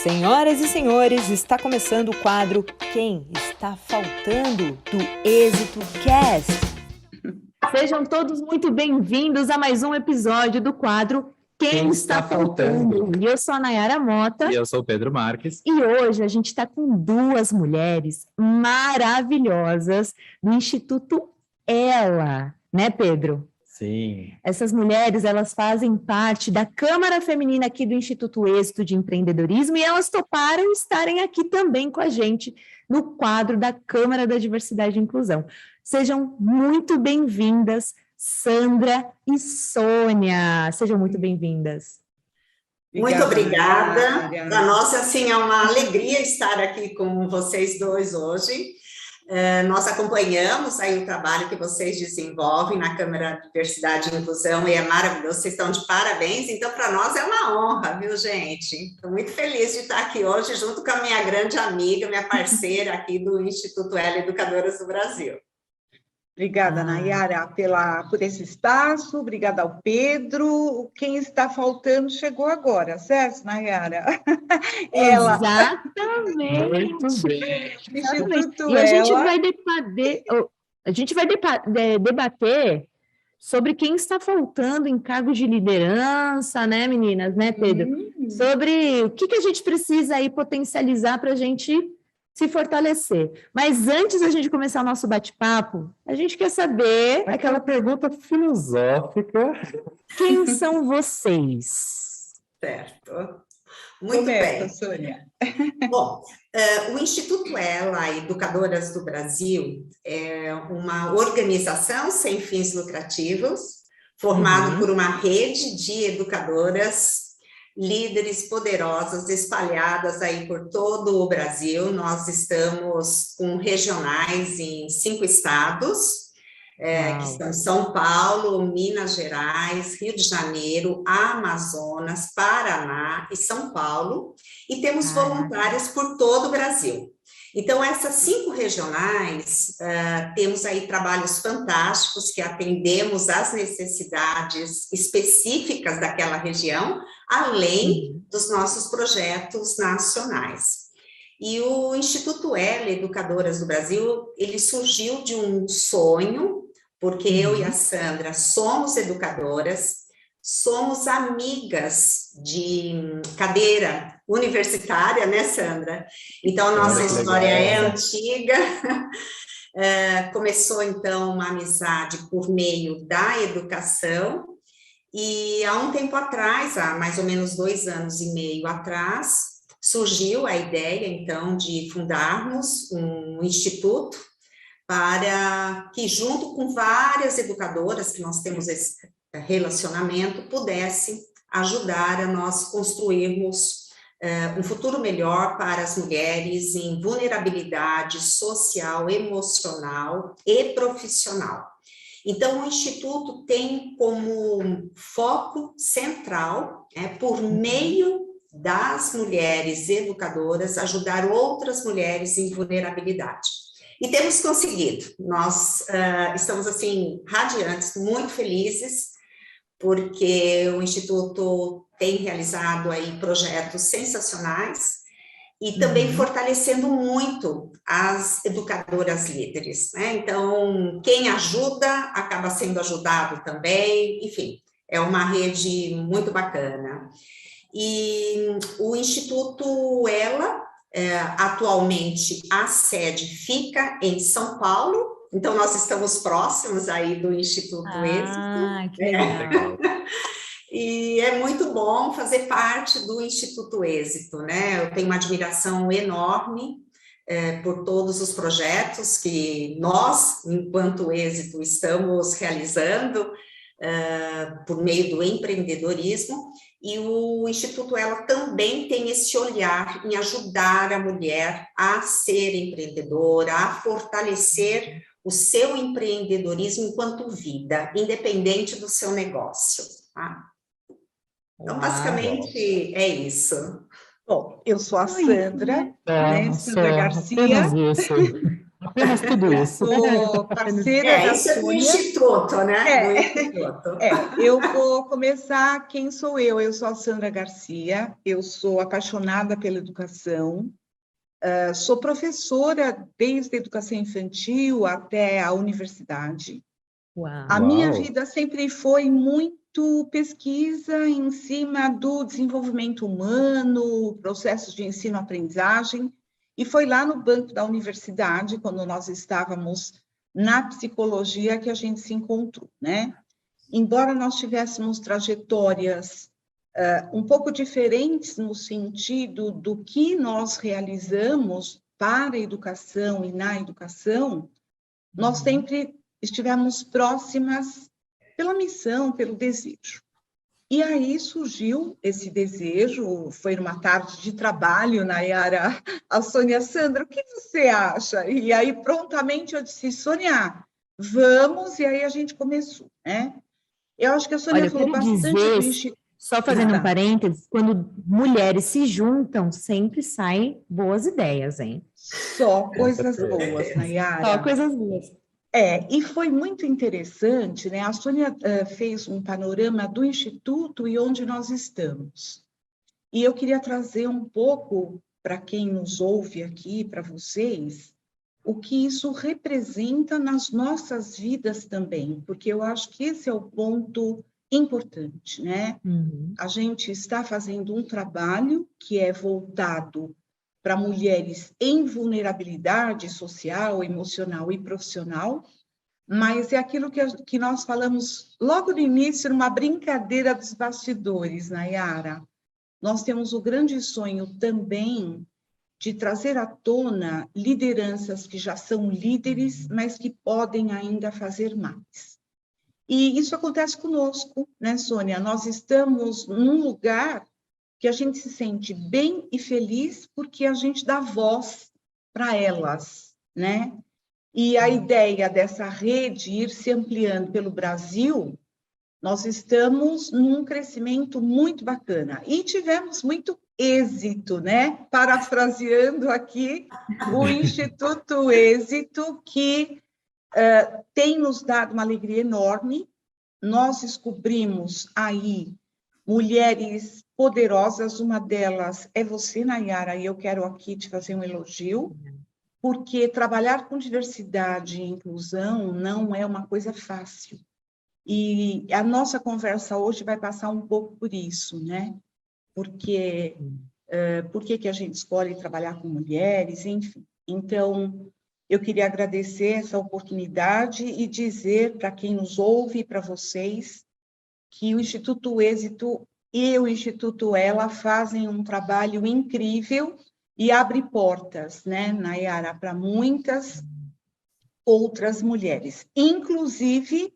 Senhoras e senhores, está começando o quadro Quem Está Faltando do Êxito Cast. Sejam todos muito bem-vindos a mais um episódio do quadro Quem Está Faltando. E eu sou a Nayara Mota. E eu sou o Pedro Marques. E hoje a gente está com duas mulheres maravilhosas do Instituto Ela, né, Pedro? Sim. Essas mulheres, elas fazem parte da Câmara Feminina aqui do Instituto Êxito de Empreendedorismo e elas toparam estarem aqui também com a gente no quadro da Câmara da Diversidade e Inclusão. Sejam muito bem-vindas, Sandra e Sônia. Sejam muito bem-vindas. Muito obrigada. Para nós, assim, é uma alegria estar aqui com vocês dois hoje. Nós acompanhamos aí o trabalho que vocês desenvolvem na Câmara de Diversidade e Inclusão e é maravilhoso, vocês estão de parabéns, então para nós é uma honra, viu, gente? Estou muito feliz de estar aqui hoje junto com a minha grande amiga, minha parceira aqui do Instituto Ela Educadoras do Brasil. Obrigada, Nayara, por esse espaço, obrigada ao Pedro. Quem está faltando chegou agora, certo, Nayara? Ela. Exatamente. Muito bem. E a gente vai debater sobre quem está faltando em cargos de liderança, né, meninas, né, Pedro? Sobre o que a gente precisa aí potencializar para a gente se fortalecer. Mas antes da gente começar o nosso bate-papo, a gente quer saber Aquela pergunta filosófica. Quem são vocês? Certo. Muito bem. Sônia. Bom, o Instituto Ela Educadoras do Brasil é uma organização sem fins lucrativos, formado por uma rede de educadoras líderes poderosas espalhadas aí por todo o Brasil. Nós estamos com regionais em 5 estados, que são São Paulo, Minas Gerais, Rio de Janeiro, Amazonas, Paraná e São Paulo, e temos voluntários por todo o Brasil. Então, essas 5 regionais, temos aí trabalhos fantásticos que atendemos às necessidades específicas daquela região, além dos nossos projetos nacionais. E o Instituto Ela Educadoras do Brasil, ele surgiu de um sonho, porque eu e a Sandra somos educadoras, somos amigas de cadeira universitária, né, Sandra? Então, a nossa história é antiga. Começou, então, uma amizade por meio da educação, e há um tempo atrás, há mais ou menos 2 anos e meio atrás, surgiu a ideia, então, de fundarmos um instituto para que, junto com várias educadoras que nós temos esse relacionamento, pudesse ajudar a nós construirmos um futuro melhor para as mulheres em vulnerabilidade social, emocional e profissional. Então, o Instituto tem como foco central, por meio das mulheres educadoras, ajudar outras mulheres em vulnerabilidade. E temos conseguido. Nós estamos, assim, radiantes, muito felizes, porque o Instituto tem realizado aí projetos sensacionais e também fortalecendo muito as educadoras líderes, né? Então, quem ajuda acaba sendo ajudado também, enfim, é uma rede muito bacana. E o Instituto Ela, atualmente, a sede fica em São Paulo, então nós estamos próximos aí do Instituto Êxito. Que legal. E é muito bom fazer parte do Instituto Êxito, né? Eu tenho uma admiração enorme por todos os projetos que nós, enquanto Êxito, estamos realizando por meio do empreendedorismo, e o Instituto Ela também tem esse olhar em ajudar a mulher a ser empreendedora, a fortalecer o seu empreendedorismo enquanto vida, independente do seu negócio, tá? Então, basicamente, é isso. Bom, eu sou a Sandra, Sandra Garcia. Apenas tudo isso. Sou parceira da Isso é do Sônia. Instituto, né? Do É. Instituto. Eu vou começar. Quem sou eu? Eu sou a Sandra Garcia, eu sou apaixonada pela educação, sou professora desde a educação infantil até a universidade. Uau. A minha Uau. vida sempre foi muito pesquisa em cima do desenvolvimento humano, processos de ensino-aprendizagem, e foi lá no banco da universidade, quando nós estávamos na psicologia, que a gente se encontrou, né? Embora nós tivéssemos trajetórias um pouco diferentes no sentido do que nós realizamos para a educação e na educação, nós sempre estivemos próximas pela missão, pelo desejo. E aí surgiu esse desejo, foi numa tarde de trabalho, Nayara, a Sônia, Sandra, o que você acha? E aí prontamente eu disse, Sônia, vamos, e aí a gente começou, né? Eu acho que a Sônia Olha, eu falou quero bastante dizer, do Instituto. só fazendo um Tá. parênteses, quando mulheres se juntam, sempre saem boas ideias, hein? Só coisas certeza. boas, Nayara. Só coisas boas. E foi muito interessante, né? A Sônia fez um panorama do Instituto e onde nós estamos. E eu queria trazer um pouco para quem nos ouve aqui, para vocês, o que isso representa nas nossas vidas também, porque eu acho que esse é o ponto importante, né? Uhum. A gente está fazendo um trabalho que é voltado para mulheres em vulnerabilidade social, emocional e profissional, mas é aquilo que nós falamos logo no início, numa brincadeira dos bastidores, Nayara. Nós temos o grande sonho também de trazer à tona lideranças que já são líderes, mas que podem ainda fazer mais. E isso acontece conosco, né, Sônia? Nós estamos num lugar que a gente se sente bem e feliz porque a gente dá voz para elas, né? E a ideia dessa rede ir se ampliando pelo Brasil, nós estamos num crescimento muito bacana e tivemos muito êxito, né? Parafraseando aqui o Instituto Êxito, que tem nos dado uma alegria enorme. Nós descobrimos aí mulheres poderosas, uma delas é você, Nayara, e eu quero aqui te fazer um elogio, porque trabalhar com diversidade e inclusão não é uma coisa fácil. E a nossa conversa hoje vai passar um pouco por isso, né? Porque por que a gente escolhe trabalhar com mulheres, enfim. Então, eu queria agradecer essa oportunidade e dizer para quem nos ouve e para vocês que o Instituto Êxito e o Instituto Ela fazem um trabalho incrível e abre portas, né, Nayara, para muitas outras mulheres, inclusive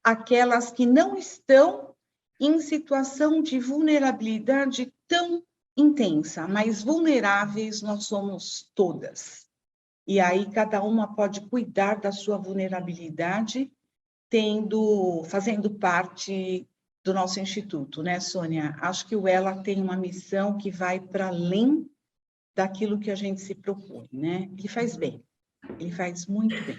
aquelas que não estão em situação de vulnerabilidade tão intensa, mas vulneráveis nós somos todas. E aí cada uma pode cuidar da sua vulnerabilidade, fazendo parte do nosso instituto, né, Sônia? Acho que o Ela tem uma missão que vai para além daquilo que a gente se propõe, né? Ele faz bem, ele faz muito bem.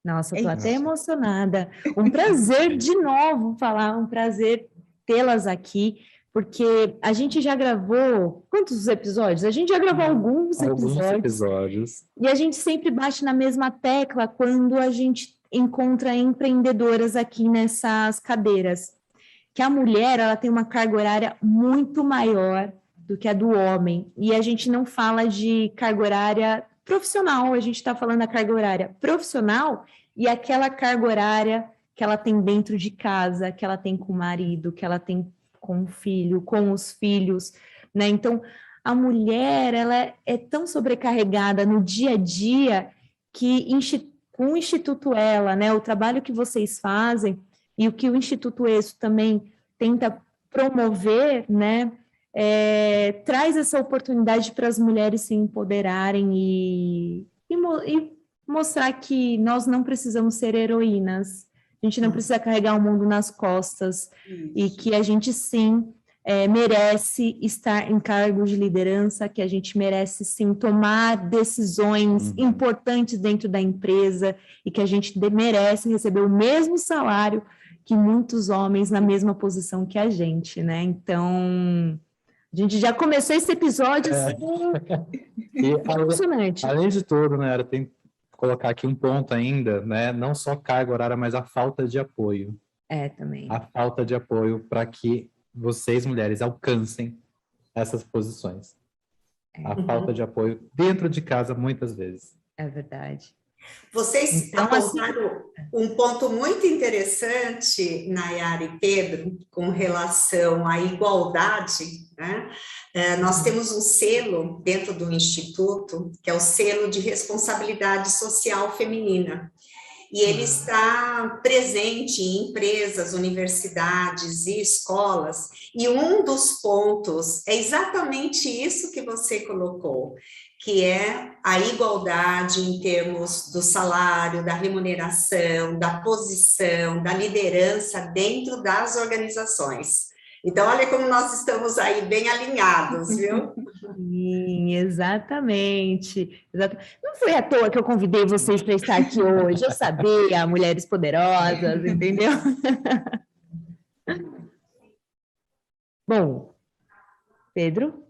Nossa, É estou isso. até emocionada. Um prazer de novo falar, um prazer tê-las aqui, porque a gente já gravou quantos episódios? A gente já gravou alguns episódios. E a gente sempre bate na mesma tecla quando a gente encontra empreendedoras aqui nessas cadeiras, que a mulher ela tem uma carga horária muito maior do que a do homem, e a gente não fala de carga horária profissional, a gente está falando da carga horária profissional e aquela carga horária que ela tem dentro de casa, que ela tem com o marido, que ela tem com o filho, com os filhos, né? Então, a mulher, ela é tão sobrecarregada no dia a dia que com o Instituto Ela, né, o trabalho que vocês fazem e o que o Instituto Êxito também tenta promover, né, traz essa oportunidade para as mulheres se empoderarem e mostrar que nós não precisamos ser heroínas, a gente não precisa carregar o mundo nas costas, e que a gente, sim, merece estar em cargos de liderança, que a gente merece, sim, tomar decisões importantes dentro da empresa e que a gente merece receber o mesmo salário que muitos homens na mesma posição que a gente, né? Então, a gente já começou esse episódio assim, emocionante. Além de tudo, né, tem que colocar aqui um ponto ainda, né? Não só carga horária, mas a falta de apoio. Também. A falta de apoio para que vocês, mulheres, alcancem essas posições. A falta de apoio dentro de casa, muitas vezes. É verdade. Vocês Então, apontaram um ponto muito interessante, Nayara e Pedro, com relação à igualdade, né? Nós temos um selo dentro do Instituto, que é o selo de responsabilidade social feminina. E ele está presente em empresas, universidades e escolas. E um dos pontos é exatamente isso que você colocou, que é a igualdade em termos do salário, da remuneração, da posição, da liderança dentro das organizações. Então, olha como nós estamos aí bem alinhados, viu? Sim, exatamente. Não foi à toa que eu convidei vocês para estar aqui hoje. Eu sabia, mulheres poderosas, entendeu? Bom, Pedro?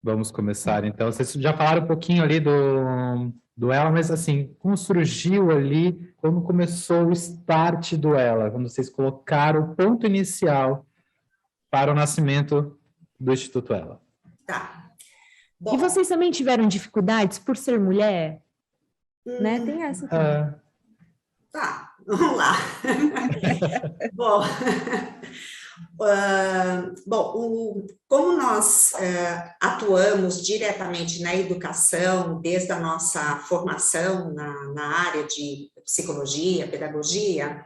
Vamos começar, então. Vocês já falaram um pouquinho ali do Ela, mas assim, como surgiu ali, como começou o start do Ela, quando vocês colocaram o ponto inicial para o nascimento do Instituto Ela? Tá. Bom, e vocês também tiveram dificuldades por ser mulher? Né? Tem essa também. Tá, vamos lá. Como nós atuamos diretamente na educação, desde a nossa formação na área de psicologia, pedagogia,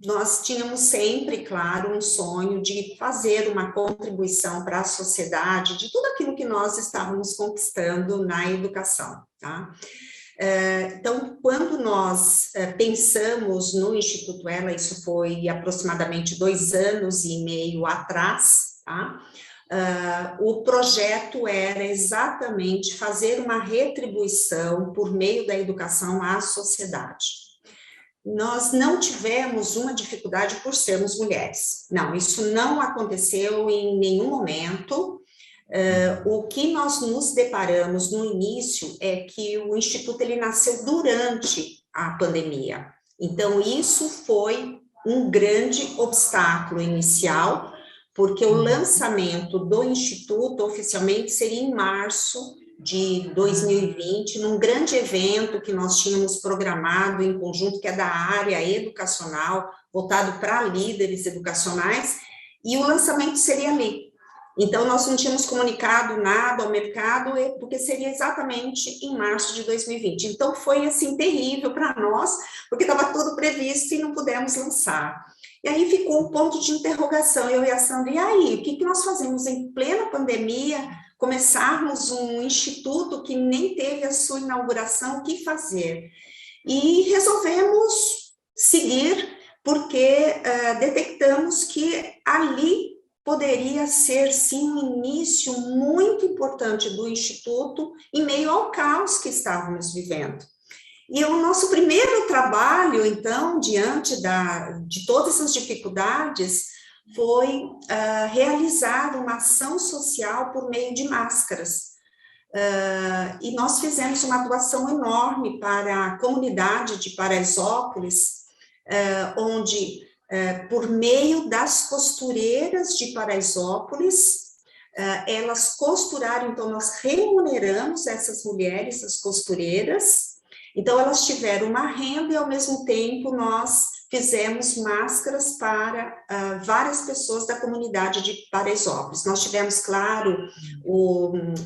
nós tínhamos sempre, claro, um sonho de fazer uma contribuição para a sociedade de tudo aquilo que nós estávamos conquistando na educação, tá? Então, quando nós pensamos no Instituto Ela, isso foi aproximadamente 2 anos e meio atrás, tá? O projeto era exatamente fazer uma retribuição por meio da educação à sociedade. Nós não tivemos uma dificuldade por sermos mulheres. Não, isso não aconteceu em nenhum momento. O que nós nos deparamos no início é que o Instituto ele nasceu durante a pandemia. Então, isso foi um grande obstáculo inicial, porque o lançamento do Instituto oficialmente seria em março de 2020, num grande evento que nós tínhamos programado em conjunto, que é da área educacional, voltado para líderes educacionais, e o lançamento seria ali. Então, nós não tínhamos comunicado nada ao mercado, porque seria exatamente em março de 2020. Então, foi, assim, terrível para nós, porque estava tudo previsto e não pudemos lançar. E aí ficou um ponto de interrogação, eu e a Sandra, e aí, o que nós fazemos em plena pandemia, começarmos um instituto que nem teve a sua inauguração, o que fazer? E resolvemos seguir, porque detectamos que ali poderia ser, sim, um início muito importante do Instituto em meio ao caos que estávamos vivendo. E o nosso primeiro trabalho, então, diante de todas essas dificuldades, foi realizar uma ação social por meio de máscaras. E nós fizemos uma atuação enorme para a comunidade de Paraisópolis, onde, por meio das costureiras de Paraisópolis, elas costuraram, então nós remuneramos essas mulheres, as costureiras, então elas tiveram uma renda e ao mesmo tempo nós fizemos máscaras para várias pessoas da comunidade de Paraisópolis. Nós tivemos, claro,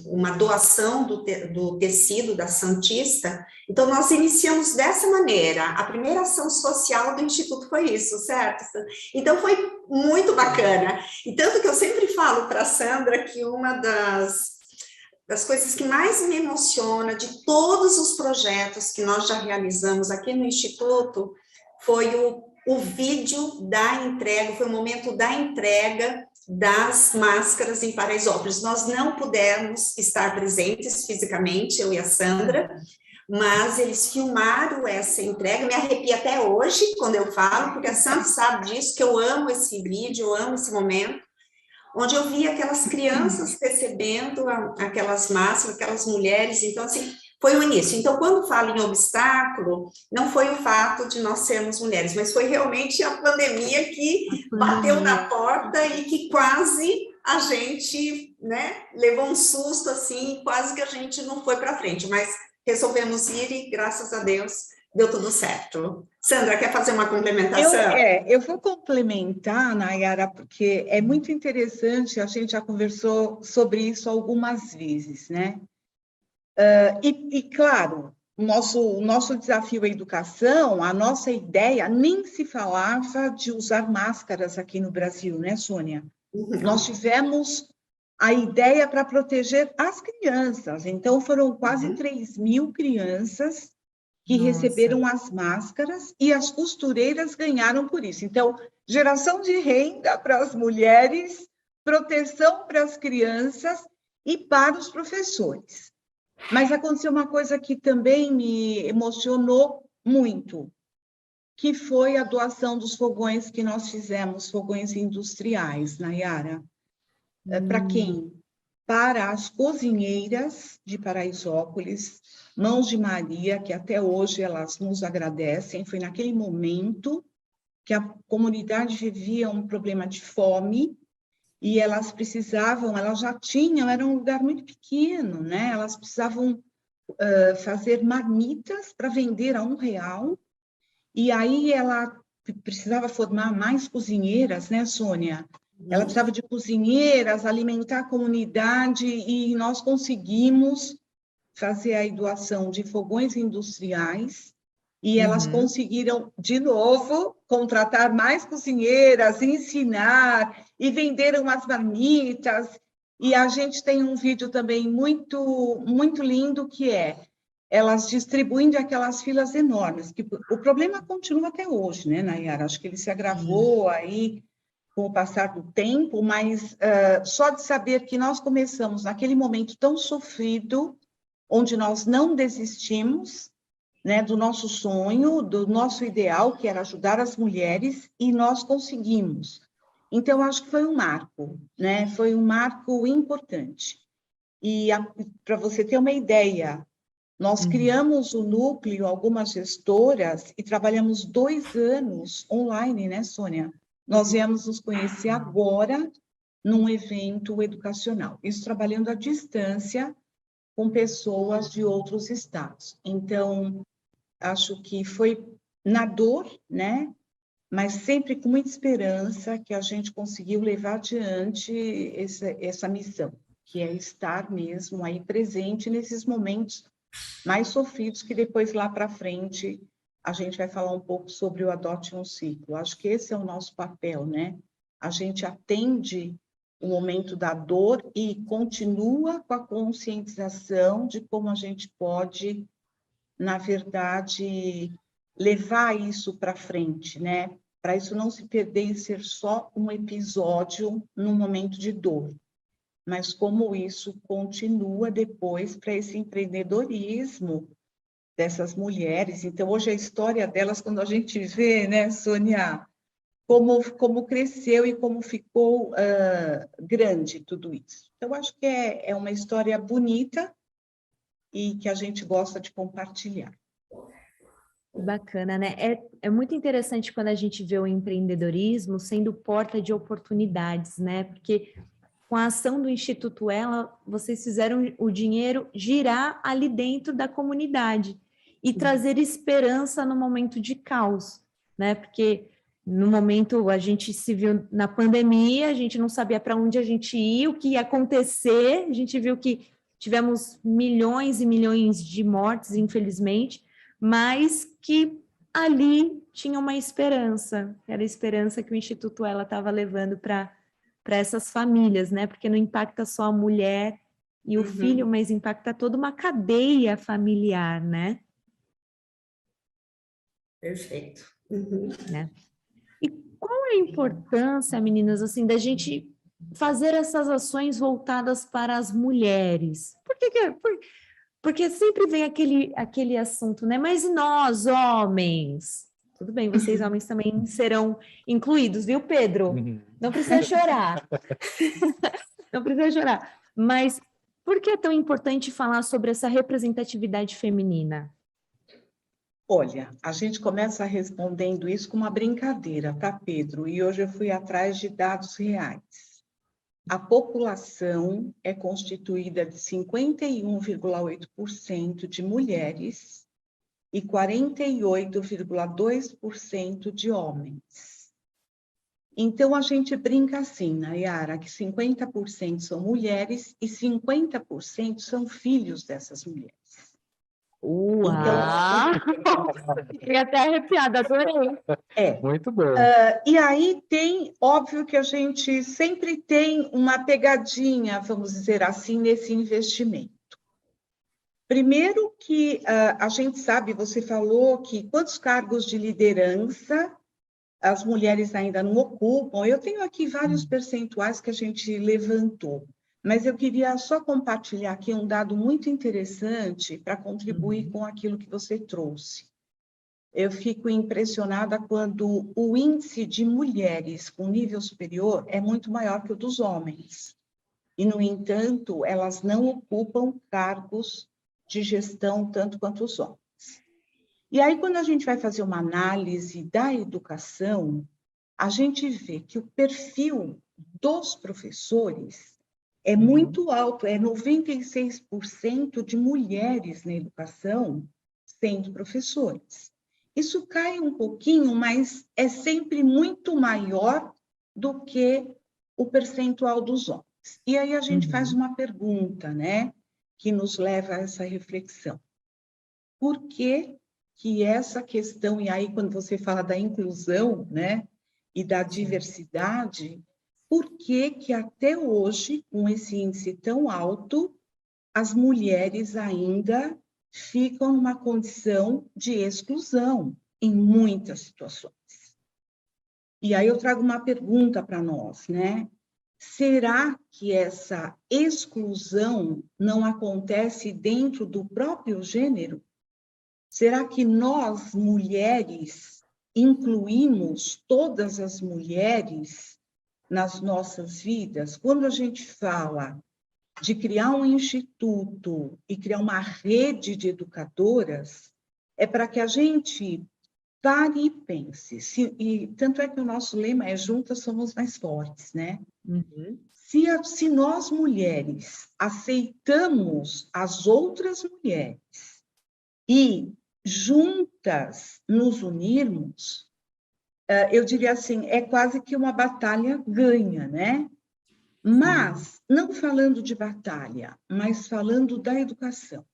uma doação do tecido da Santista, então nós iniciamos dessa maneira. A primeira ação social do Instituto foi isso, certo? Então foi muito bacana. E tanto que eu sempre falo para a Sandra que uma das coisas que mais me emociona de todos os projetos que nós já realizamos aqui no Instituto foi o o vídeo da entrega, foi o momento da entrega das máscaras em Paraisópolis. Nós não pudemos estar presentes fisicamente, eu e a Sandra, mas eles filmaram essa entrega, me arrepia até hoje quando eu falo, porque a Sandra sabe disso, que eu amo esse vídeo, eu amo esse momento, onde eu vi aquelas crianças recebendo aquelas máscaras, aquelas mulheres, então assim, foi o início. Então, quando falo em obstáculo, não foi o fato de nós sermos mulheres, mas foi realmente a pandemia que bateu na porta e que quase a gente, né, levou um susto assim, quase que a gente não foi para frente, mas resolvemos ir e, graças a Deus, deu tudo certo. Sandra, quer fazer uma complementação? Eu vou complementar, Nayara, porque é muito interessante, a gente já conversou sobre isso algumas vezes, né? Claro, o nosso desafio é a educação, a nossa ideia, nem se falava de usar máscaras aqui no Brasil, né, Sônia? Nós tivemos a ideia para proteger as crianças, então foram quase 3.000 crianças que receberam as máscaras e as costureiras ganharam por isso. Então, geração de renda para as mulheres, proteção para as crianças e para os professores. Mas aconteceu uma coisa que também me emocionou muito, que foi a doação dos fogões que nós fizemos, fogões industriais, Nayara. Para quem? Para as cozinheiras de Paraisópolis, Mãos de Maria, que até hoje elas nos agradecem. Foi naquele momento que a comunidade vivia um problema de fome e elas precisavam, elas já tinham, era um lugar muito pequeno, né? Elas precisavam fazer marmitas para vender a R$1. E aí ela precisava formar mais cozinheiras, né, Sônia? Ela precisava de cozinheiras, alimentar a comunidade, e nós conseguimos fazer a doação de fogões industriais, e elas conseguiram, de novo, contratar mais cozinheiras, ensinar, e venderam as marmitas. E a gente tem um vídeo também muito, muito lindo, que é elas distribuindo aquelas filas enormes, que o problema continua até hoje, né, Nayara? Acho que ele se agravou aí com o passar do tempo, mas só de saber que nós começamos naquele momento tão sofrido, onde nós não desistimos, né, do nosso sonho, do nosso ideal, que era ajudar as mulheres, e nós conseguimos. Então, acho que foi um marco, né? Foi um marco importante. E para você ter uma ideia, nós criamos o núcleo, algumas gestoras, e trabalhamos 2 anos online, né, Sônia? Nós viemos nos conhecer agora num evento educacional. Isso trabalhando à distância com pessoas de outros estados. Então, acho que foi na dor, né? Mas sempre com muita esperança que a gente conseguiu levar adiante essa missão, que é estar mesmo aí presente nesses momentos mais sofridos, que depois, lá para frente, a gente vai falar um pouco sobre o Adote um Ciclo. Acho que esse é o nosso papel, né? A gente atende o momento da dor e continua com a conscientização de como a gente pode, na verdade, levar isso para frente, né? Para isso não se perder em ser só um episódio num momento de dor, mas como isso continua depois para esse empreendedorismo dessas mulheres. Então, hoje a história delas, quando a gente vê, né, Sônia, como cresceu e como ficou grande tudo isso. Então, acho que é uma história bonita e que a gente gosta de compartilhar. Bacana, né? É muito interessante quando a gente vê o empreendedorismo sendo porta de oportunidades, né? Porque com a ação do Instituto Ela, vocês fizeram o dinheiro girar ali dentro da comunidade e trazer esperança no momento de caos, né? Porque no momento a gente se viu na pandemia, a gente não sabia para onde a gente ia, o que ia acontecer, a gente viu que tivemos milhões e milhões de mortes, infelizmente, mas que ali tinha uma esperança, era a esperança que o Instituto Ela estava levando para essas famílias, né? Porque não impacta só a mulher e o filho, mas impacta toda uma cadeia familiar, né? Perfeito. Né? qual é a importância, meninas, assim, da gente fazer essas ações voltadas para as mulheres? Porque sempre vem aquele assunto, né? Mas e nós, homens? Tudo bem, vocês homens também serão incluídos, viu, Pedro? Não precisa chorar. Não precisa chorar. Mas por que é tão importante falar sobre essa representatividade feminina? Olha, a gente começa respondendo isso com uma brincadeira, tá, Pedro? E hoje eu fui atrás de dados reais. A população é constituída de 51,8% de mulheres e 48,2% de homens. Então, a gente brinca assim, Nayara, que 50% são mulheres e 50% são filhos dessas mulheres. Uau! Fiquei até arrepiada, adorei. Muito bom. E aí tem, óbvio que a gente sempre tem uma pegadinha, vamos dizer assim, nesse investimento. Primeiro que a gente sabe, você falou que quantos cargos de liderança as mulheres ainda não ocupam. Eu tenho aqui vários percentuais que a gente levantou, mas eu queria só compartilhar aqui um dado muito interessante para contribuir com aquilo que você trouxe. Eu fico impressionada quando o índice de mulheres com nível superior é muito maior que o dos homens. E, no entanto, elas não ocupam cargos de gestão tanto quanto os homens. E aí, quando a gente vai fazer uma análise da educação, a gente vê que o perfil dos professores é muito alto, é 96% de mulheres na educação sendo professores. Isso cai um pouquinho, mas é sempre muito maior do que o percentual dos homens. E aí a gente faz uma pergunta, né, que nos leva a essa reflexão. Por que essa questão, e aí quando você fala da inclusão, né, e da diversidade, por que até hoje, com esse índice tão alto, as mulheres ainda ficam numa condição de exclusão em muitas situações? E aí eu trago uma pergunta para nós, né? Será que essa exclusão não acontece dentro do próprio gênero? Será que nós, mulheres, incluímos todas as mulheres nas nossas vidas? Quando a gente fala de criar um instituto e criar uma rede de educadoras, é para que a gente pare e pense. E tanto é que o nosso lema é juntas somos mais fortes, né? Se nós, mulheres, aceitamos as outras mulheres e juntas nos unirmos, eu diria assim, é quase que uma batalha ganha, né? Mas, não falando de batalha, mas falando da educação.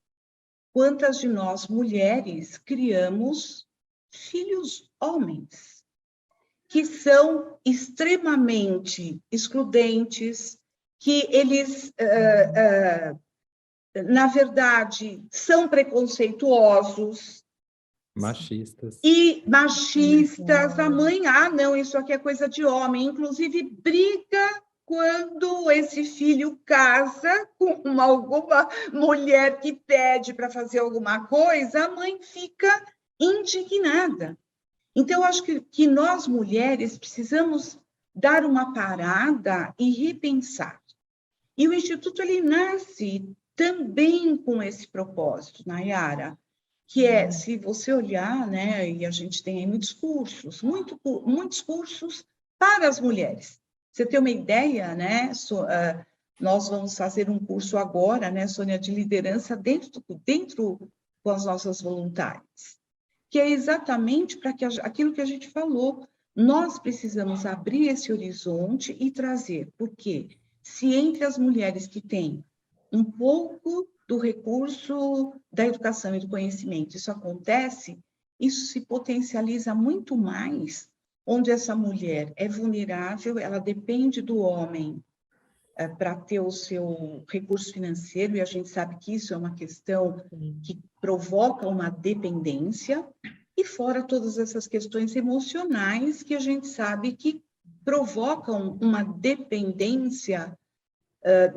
Quantas de nós, mulheres, criamos filhos homens, que são extremamente excludentes, que eles, na verdade, são preconceituosos. Machistas. E machistas. A mãe, não, isso aqui é coisa de homem. Inclusive, briga quando esse filho casa com alguma mulher que pede para fazer alguma coisa, a mãe fica indignada. Então, eu acho que nós, mulheres, precisamos dar uma parada e repensar. E o Instituto, ele nasce também com esse propósito, Nayara, que é, se você olhar, né, e a gente tem aí muitos cursos para as mulheres. Você tem uma ideia, né? Nós vamos fazer um curso agora, né, Sônia, de liderança dentro com as nossas voluntárias, que é exatamente para que aquilo que a gente falou, nós precisamos abrir esse horizonte e trazer, porque se entre as mulheres que têm um pouco do recurso da educação e do conhecimento isso acontece, isso se potencializa muito mais, onde essa mulher é vulnerável, ela depende do homem para ter o seu recurso financeiro, e a gente sabe que isso é uma questão que provoca uma dependência, e fora todas essas questões emocionais que a gente sabe que provocam uma dependência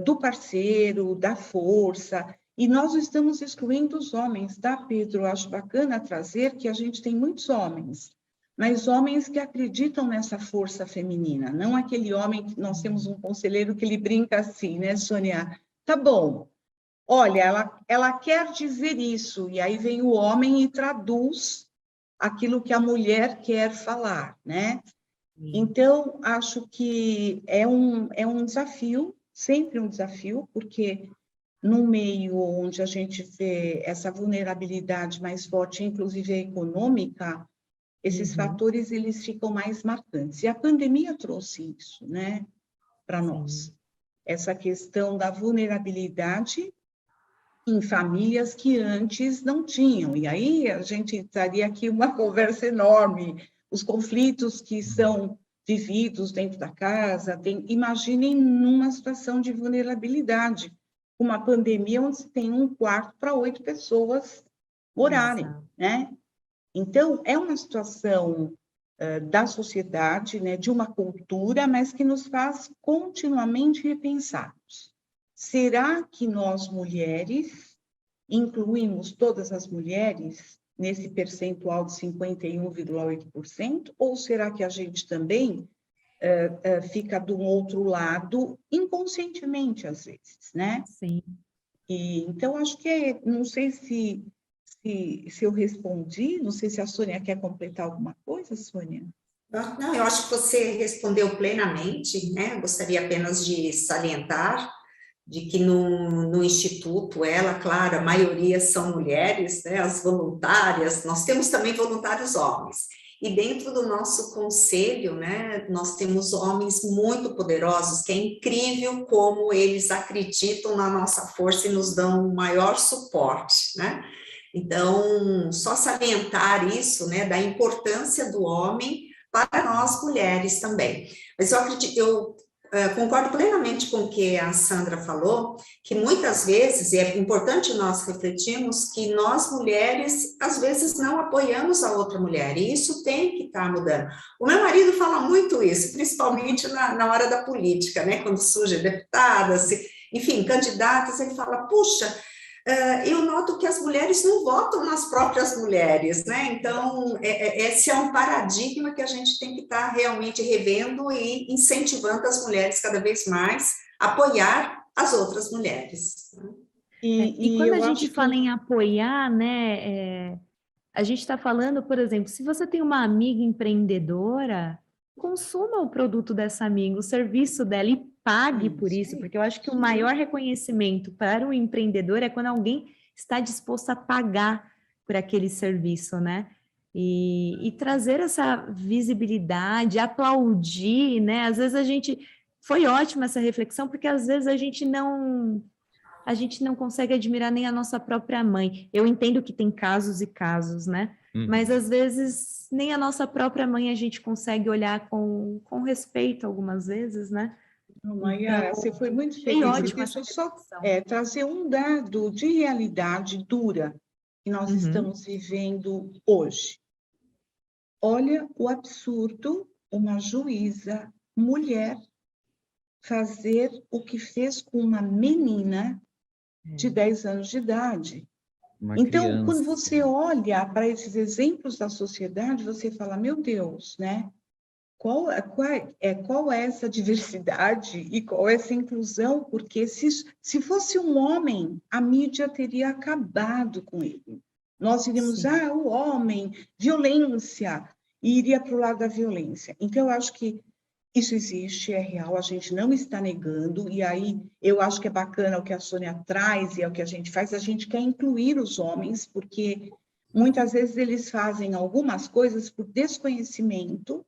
do parceiro, da força, e nós estamos excluindo os homens, tá, Pedro? Eu acho bacana trazer que a gente tem muitos homens, mas homens que acreditam nessa força feminina, não aquele homem que nós temos um conselheiro que ele brinca assim, né, Sônia? Tá bom, olha, ela quer dizer isso, e aí vem o homem e traduz aquilo que a mulher quer falar, né? Então, acho que é um desafio, sempre um desafio, porque no meio onde a gente vê essa vulnerabilidade mais forte, inclusive a econômica, esses fatores eles ficam mais marcantes. E a pandemia trouxe isso, né, para nós. Essa questão da vulnerabilidade em famílias que antes não tinham. E aí a gente estaria aqui uma conversa enorme, os conflitos que são vividos dentro da casa. Imaginem numa situação de vulnerabilidade, uma pandemia onde se tem um quarto para 8 pessoas morarem, né? Então, é uma situação da sociedade, né, de uma cultura, mas que nos faz continuamente repensarmos. Será que nós, mulheres, incluímos todas as mulheres nesse percentual de 51,8%? Ou será que a gente também fica do outro lado, inconscientemente, às vezes, né? Sim. E, então, acho que, não sei se eu respondi, não sei se a Sônia quer completar alguma coisa, Sônia? Não, eu acho que você respondeu plenamente, né? Gostaria apenas de salientar de que no Instituto, claro, a maioria são mulheres, né, as voluntárias, nós temos também voluntários homens, e dentro do nosso conselho, né, nós temos homens muito poderosos, que é incrível como eles acreditam na nossa força e nos dão o maior suporte, né? Então, só salientar isso, né, da importância do homem para nós mulheres também. Mas eu acredito, concordo plenamente com o que a Sandra falou, que muitas vezes, e é importante nós refletirmos, que nós mulheres, às vezes, não apoiamos a outra mulher, e isso tem que estar mudando. O meu marido fala muito isso, principalmente na hora da política, né, quando surgem deputadas, enfim, candidatas, ele fala, puxa, eu noto que as mulheres não votam nas próprias mulheres, né? Então, esse é um paradigma que a gente tem que estar realmente revendo e incentivando as mulheres cada vez mais a apoiar as outras mulheres. E quando a gente fala em apoiar, né, a gente está falando, por exemplo, se você tem uma amiga empreendedora, consuma o produto dessa amiga, o serviço dela e pague por isso, porque eu acho que o maior reconhecimento para o empreendedor é quando alguém está disposto a pagar por aquele serviço, né? E trazer essa visibilidade, aplaudir, né? Às vezes foi ótima essa reflexão, porque às vezes a gente não consegue admirar nem a nossa própria mãe. Eu entendo que tem casos e casos, né? Mas às vezes nem a nossa própria mãe a gente consegue olhar com respeito algumas vezes, né? Maiara, você foi muito feliz. Deixa eu só trazer um dado de realidade dura que nós estamos vivendo hoje. Olha o absurdo, uma juíza, mulher, fazer o que fez com uma menina de 10 anos de idade. Então, quando você olha para esses exemplos da sociedade, você fala, meu Deus, né? Qual é essa diversidade e qual é essa inclusão? Porque se fosse um homem, a mídia teria acabado com ele. Nós iríamos, o homem, violência, e iria para o lado da violência. Então, eu acho que isso existe, é real, a gente não está negando, e aí eu acho que é bacana o que a Sônia traz e é o que a gente faz, a gente quer incluir os homens, porque muitas vezes eles fazem algumas coisas por desconhecimento,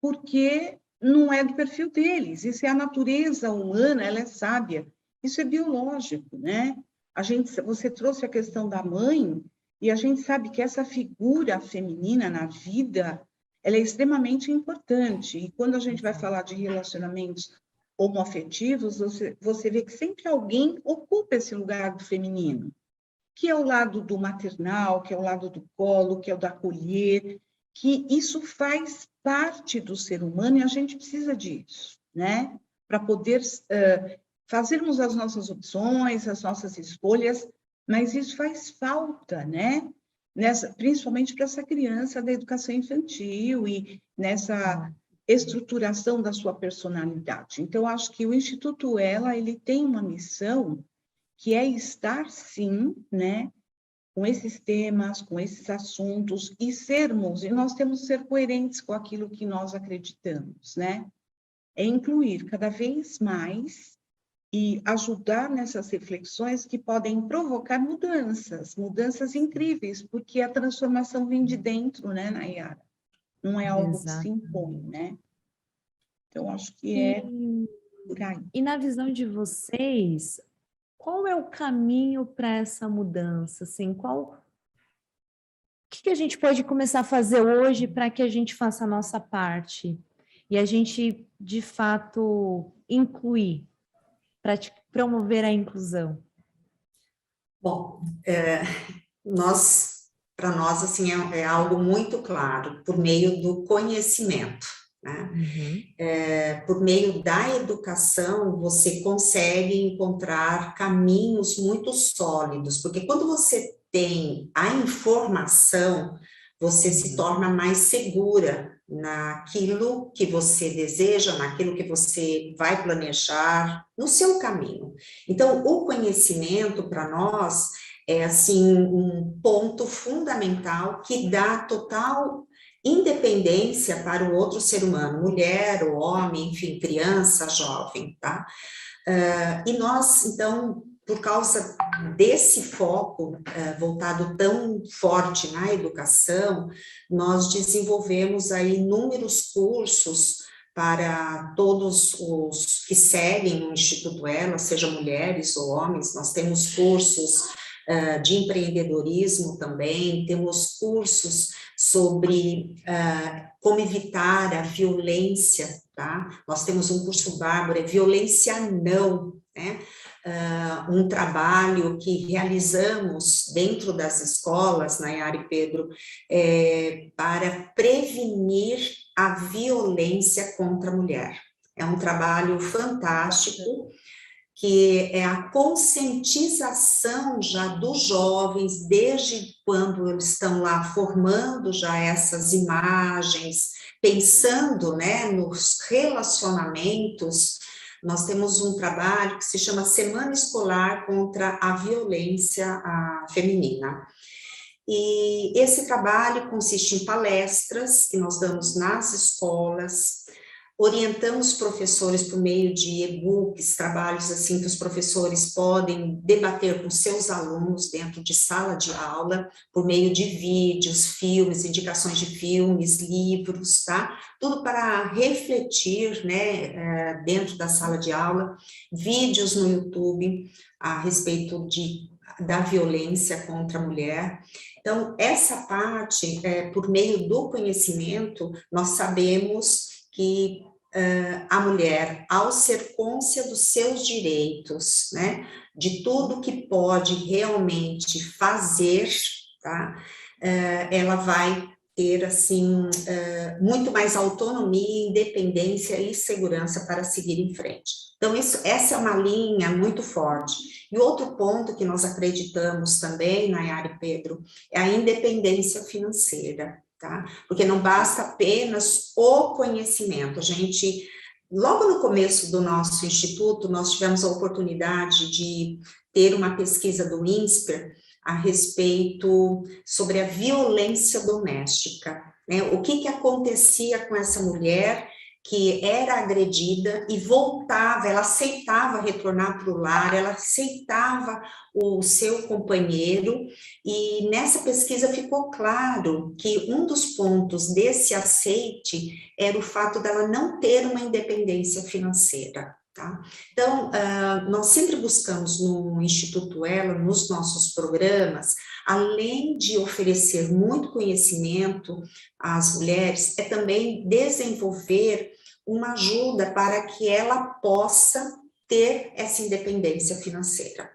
porque não é do perfil deles, isso é a natureza humana, ela é sábia, isso é biológico, né? Você trouxe a questão da mãe, e a gente sabe que essa figura feminina na vida, ela é extremamente importante, e quando a gente vai falar de relacionamentos homoafetivos, você vê que sempre alguém ocupa esse lugar do feminino, que é o lado do maternal, que é o lado do colo, que é o da acolher, que isso faz parte do ser humano e a gente precisa disso, né? Para poder fazermos as nossas opções, as nossas escolhas, mas isso faz falta, né? Principalmente para essa criança da educação infantil e nessa estruturação da sua personalidade. Então, acho que o Instituto Ela, ele tem uma missão que é estar, sim, né, com esses temas, com esses assuntos, e nós temos que ser coerentes com aquilo que nós acreditamos, né? É incluir cada vez mais e ajudar nessas reflexões que podem provocar mudanças incríveis, porque a transformação vem de dentro, né, Nayara? Não é algo que se impõe, né? Então, acho que é por aí. E na visão de vocês, qual é o caminho para essa mudança? Assim, o que a gente pode começar a fazer hoje para que a gente faça a nossa parte? E a gente, de fato, incluir, para promover a inclusão? Bom, para nós, assim, é algo muito claro, por meio do conhecimento, né? Por meio da educação, você consegue encontrar caminhos muito sólidos, porque quando você tem a informação, você se torna mais segura naquilo que você deseja, naquilo que você vai planejar, no seu caminho. Então, o conhecimento, para nós, é, assim, um ponto fundamental que dá total independência para o outro ser humano, mulher ou homem, enfim, criança, jovem, tá? E nós, então, por causa desse foco voltado tão forte na educação, nós desenvolvemos aí inúmeros cursos para todos os que seguem o Instituto Ela, seja mulheres ou homens. Nós temos cursos de empreendedorismo também, temos cursos sobre como evitar a violência, tá? Nós temos um curso bárbaro, é violência não, né? Um trabalho que realizamos dentro das escolas, Nayara e Pedro, para prevenir a violência contra a mulher. É um trabalho fantástico, que é a conscientização já dos jovens, desde quando eles estão lá formando já essas imagens, pensando, né, nos relacionamentos. Nós temos um trabalho que se chama Semana Escolar contra a Violência Feminina. E esse trabalho consiste em palestras que nós damos nas escolas, orientamos professores por meio de e-books, trabalhos assim que os professores podem debater com seus alunos dentro de sala de aula, por meio de vídeos, filmes, indicações de filmes, livros, tá? Tudo para refletir, né, dentro da sala de aula, vídeos no YouTube a respeito da violência contra a mulher. Então, essa parte, por meio do conhecimento, nós sabemos que a mulher, ao ser cônscia dos seus direitos, né, de tudo que pode realmente fazer, tá, ela vai ter, assim, muito mais autonomia, independência e segurança para seguir em frente. Então, essa é uma linha muito forte. E outro ponto que nós acreditamos também, Nayara e Pedro, é a independência financeira. Tá? Porque não basta apenas o conhecimento. A gente, logo no começo do nosso instituto, nós tivemos a oportunidade de ter uma pesquisa do INSPER a respeito sobre a violência doméstica, né? O que acontecia com essa mulher que era agredida e voltava, ela aceitava retornar para o lar, ela aceitava o seu companheiro, e nessa pesquisa ficou claro que um dos pontos desse aceite era o fato dela não ter uma independência financeira. Tá? Então, nós sempre buscamos no Instituto Ela, nos nossos programas, além de oferecer muito conhecimento às mulheres, é também desenvolver uma ajuda para que ela possa ter essa independência financeira.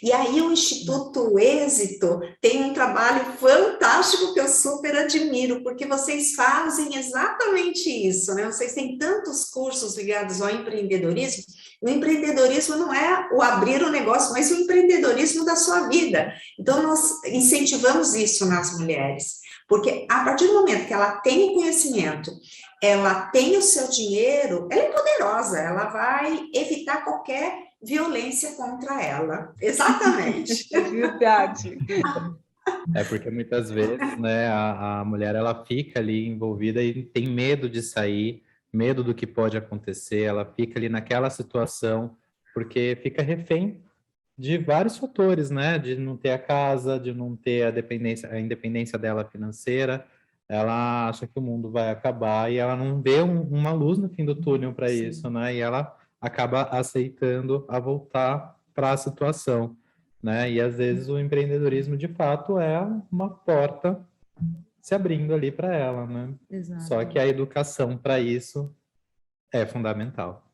E aí o Instituto Êxito tem um trabalho fantástico que eu super admiro, porque vocês fazem exatamente isso, né? Vocês têm tantos cursos ligados ao empreendedorismo. O empreendedorismo não é o abrir o negócio, mas o empreendedorismo da sua vida. Então, nós incentivamos isso nas mulheres, porque a partir do momento que ela tem o conhecimento, ela tem o seu dinheiro, ela é poderosa, ela vai evitar qualquer violência contra ela. Exatamente. É verdade. É porque muitas vezes, né, a mulher ela fica ali envolvida e tem medo de sair, medo do que pode acontecer, ela fica ali naquela situação porque fica refém de vários fatores, né, de não ter a casa, de não ter a independência dela financeira, ela acha que o mundo vai acabar e ela não vê uma luz no fim do túnel para isso, né, e ela acaba aceitando a voltar para a situação, né? E às vezes o empreendedorismo de fato é uma porta se abrindo ali para ela, né? Exato. Só que a educação para isso é fundamental.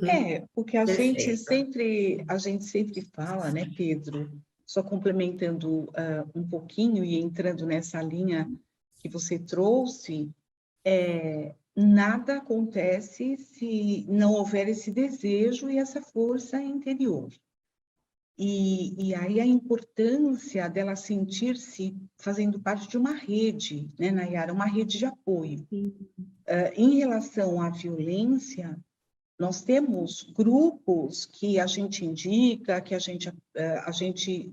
É, porque a gente Perfeito. sempre fala, né, Pedro? Só complementando um pouquinho e entrando nessa linha que você trouxe, nada acontece se não houver esse desejo e essa força interior. E aí a importância dela sentir-se fazendo parte de uma rede, né, Nayara? Uma rede de apoio. Em relação à violência, nós temos grupos que a gente indica, que a gente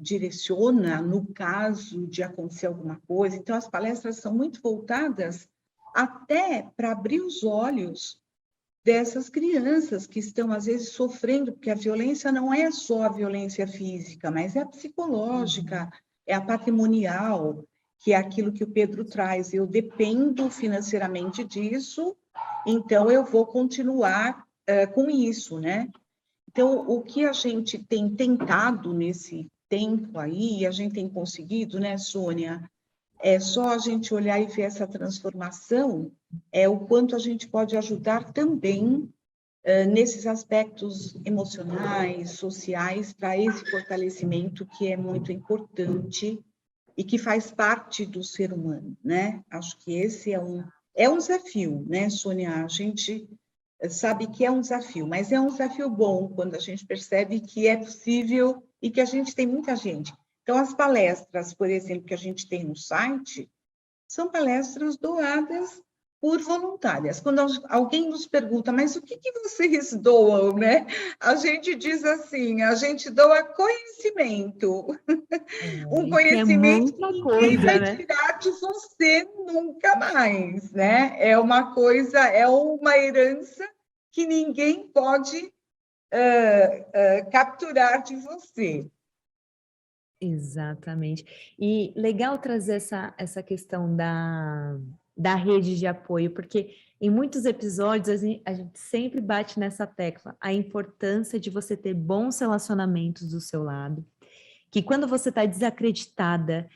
direciona no caso de acontecer alguma coisa. Então, as palestras são muito voltadas até para abrir os olhos dessas crianças que estão, às vezes, sofrendo, porque a violência não é só a violência física, mas é a psicológica, é a patrimonial, que é aquilo que o Pedro traz. Eu dependo financeiramente disso, então eu vou continuar com isso, né? Então, o que a gente tem tentado nesse tempo aí, e a gente tem conseguido, né, Sônia? É só a gente olhar e ver essa transformação, o quanto a gente pode ajudar também nesses aspectos emocionais, sociais, para esse fortalecimento que é muito importante e que faz parte do ser humano, né? Acho que esse é um desafio, né, Sônia? A gente sabe que é um desafio, mas é um desafio bom quando a gente percebe que é possível e que a gente tem muita gente. Então, as palestras, por exemplo, que a gente tem no site, são palestras doadas por voluntárias. Quando alguém nos pergunta, mas o que vocês doam, né? A gente diz assim, a gente doa conhecimento. Um conhecimento que é muita que coisa, ninguém vai né? tirar de você nunca mais, né? É uma coisa, é uma herança que ninguém pode capturar de você. Exatamente. E legal trazer essa questão da rede de apoio, porque em muitos episódios a gente sempre bate nessa tecla, a importância de você ter bons relacionamentos do seu lado, que quando você está desacreditada,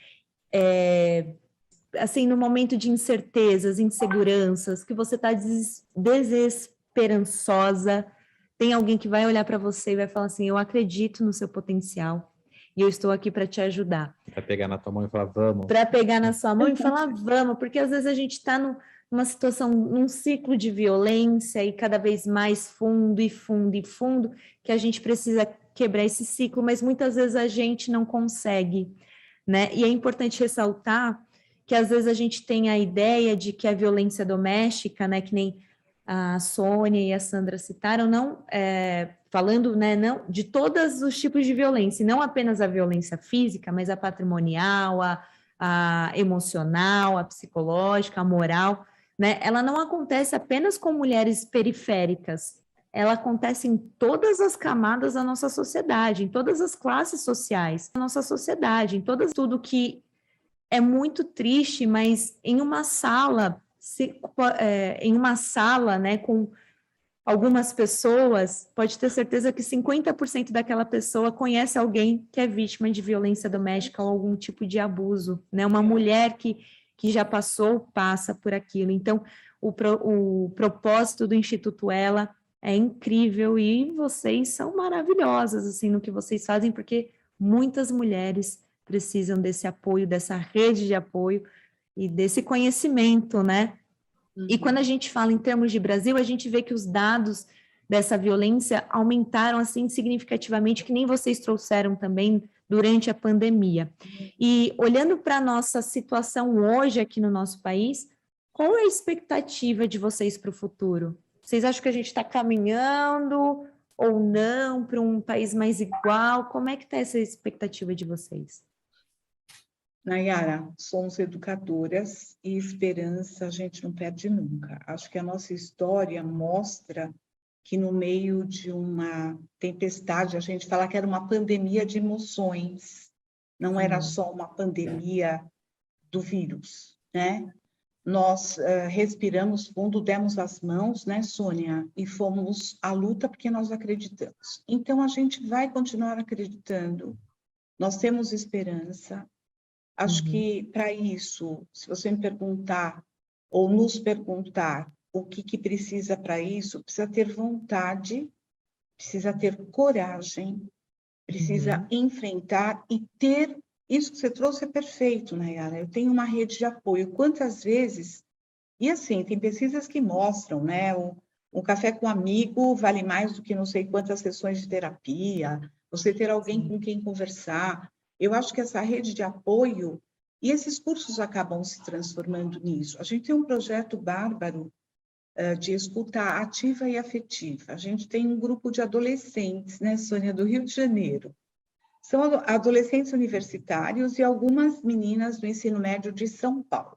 assim, no momento de incertezas, inseguranças, que você está desesperançosa, tem alguém que vai olhar para você e vai falar assim, eu acredito no seu potencial, e eu estou aqui para te ajudar. Para pegar na tua mão e falar, vamos. Para pegar na sua mão e falar, vamos, porque às vezes a gente está numa situação, num ciclo de violência e cada vez mais fundo e fundo e fundo, que a gente precisa quebrar esse ciclo, mas muitas vezes a gente não consegue, né? E é importante ressaltar que às vezes a gente tem a ideia de que a violência doméstica, né, que nem a Sônia e a Sandra citaram, não falando, né, não de todos os tipos de violência, não apenas a violência física, mas a patrimonial, a emocional, a psicológica, a moral, né? Ela não acontece apenas com mulheres periféricas, ela acontece em todas as camadas da nossa sociedade, em todas as classes sociais da nossa sociedade, em tudo que é muito triste, mas em uma sala, né, com algumas pessoas, pode ter certeza que 50% daquela pessoa conhece alguém que é vítima de violência doméstica ou algum tipo de abuso, né? Uma mulher que já passa por aquilo. Então, o propósito do Instituto Ela é incrível e vocês são maravilhosas, assim, no que vocês fazem, porque muitas mulheres precisam desse apoio, dessa rede de apoio e desse conhecimento, né? E quando a gente fala em termos de Brasil, a gente vê que os dados dessa violência aumentaram, assim, significativamente, que nem vocês trouxeram também durante a pandemia. E olhando para a nossa situação hoje aqui no nosso país, qual é a expectativa de vocês para o futuro? Vocês acham que a gente está caminhando ou não para um país mais igual? Como é que está essa expectativa de vocês? Nayara, somos educadoras e esperança a gente não perde nunca. Acho que a nossa história mostra que no meio de uma tempestade, a gente fala que era uma pandemia de emoções, não era só uma pandemia do vírus, né? Nós respiramos fundo, demos as mãos, né, Sônia? E fomos à luta porque nós acreditamos. Então, a gente vai continuar acreditando. Nós temos esperança. Acho que, para isso, se você me perguntar, ou nos perguntar, o que precisa para isso, precisa ter vontade, precisa ter coragem, precisa enfrentar e ter... Isso que você trouxe é perfeito, Nayara. Eu tenho uma rede de apoio. Quantas vezes... E assim, tem pesquisas que mostram, né? Um café com amigo vale mais do que não sei quantas sessões de terapia, você ter alguém com quem conversar. Eu acho que essa rede de apoio, e esses cursos acabam se transformando nisso. A gente tem um projeto bárbaro de escuta ativa e afetiva. A gente tem um grupo de adolescentes, né, Sônia, do Rio de Janeiro. São adolescentes universitários e algumas meninas do ensino médio de São Paulo.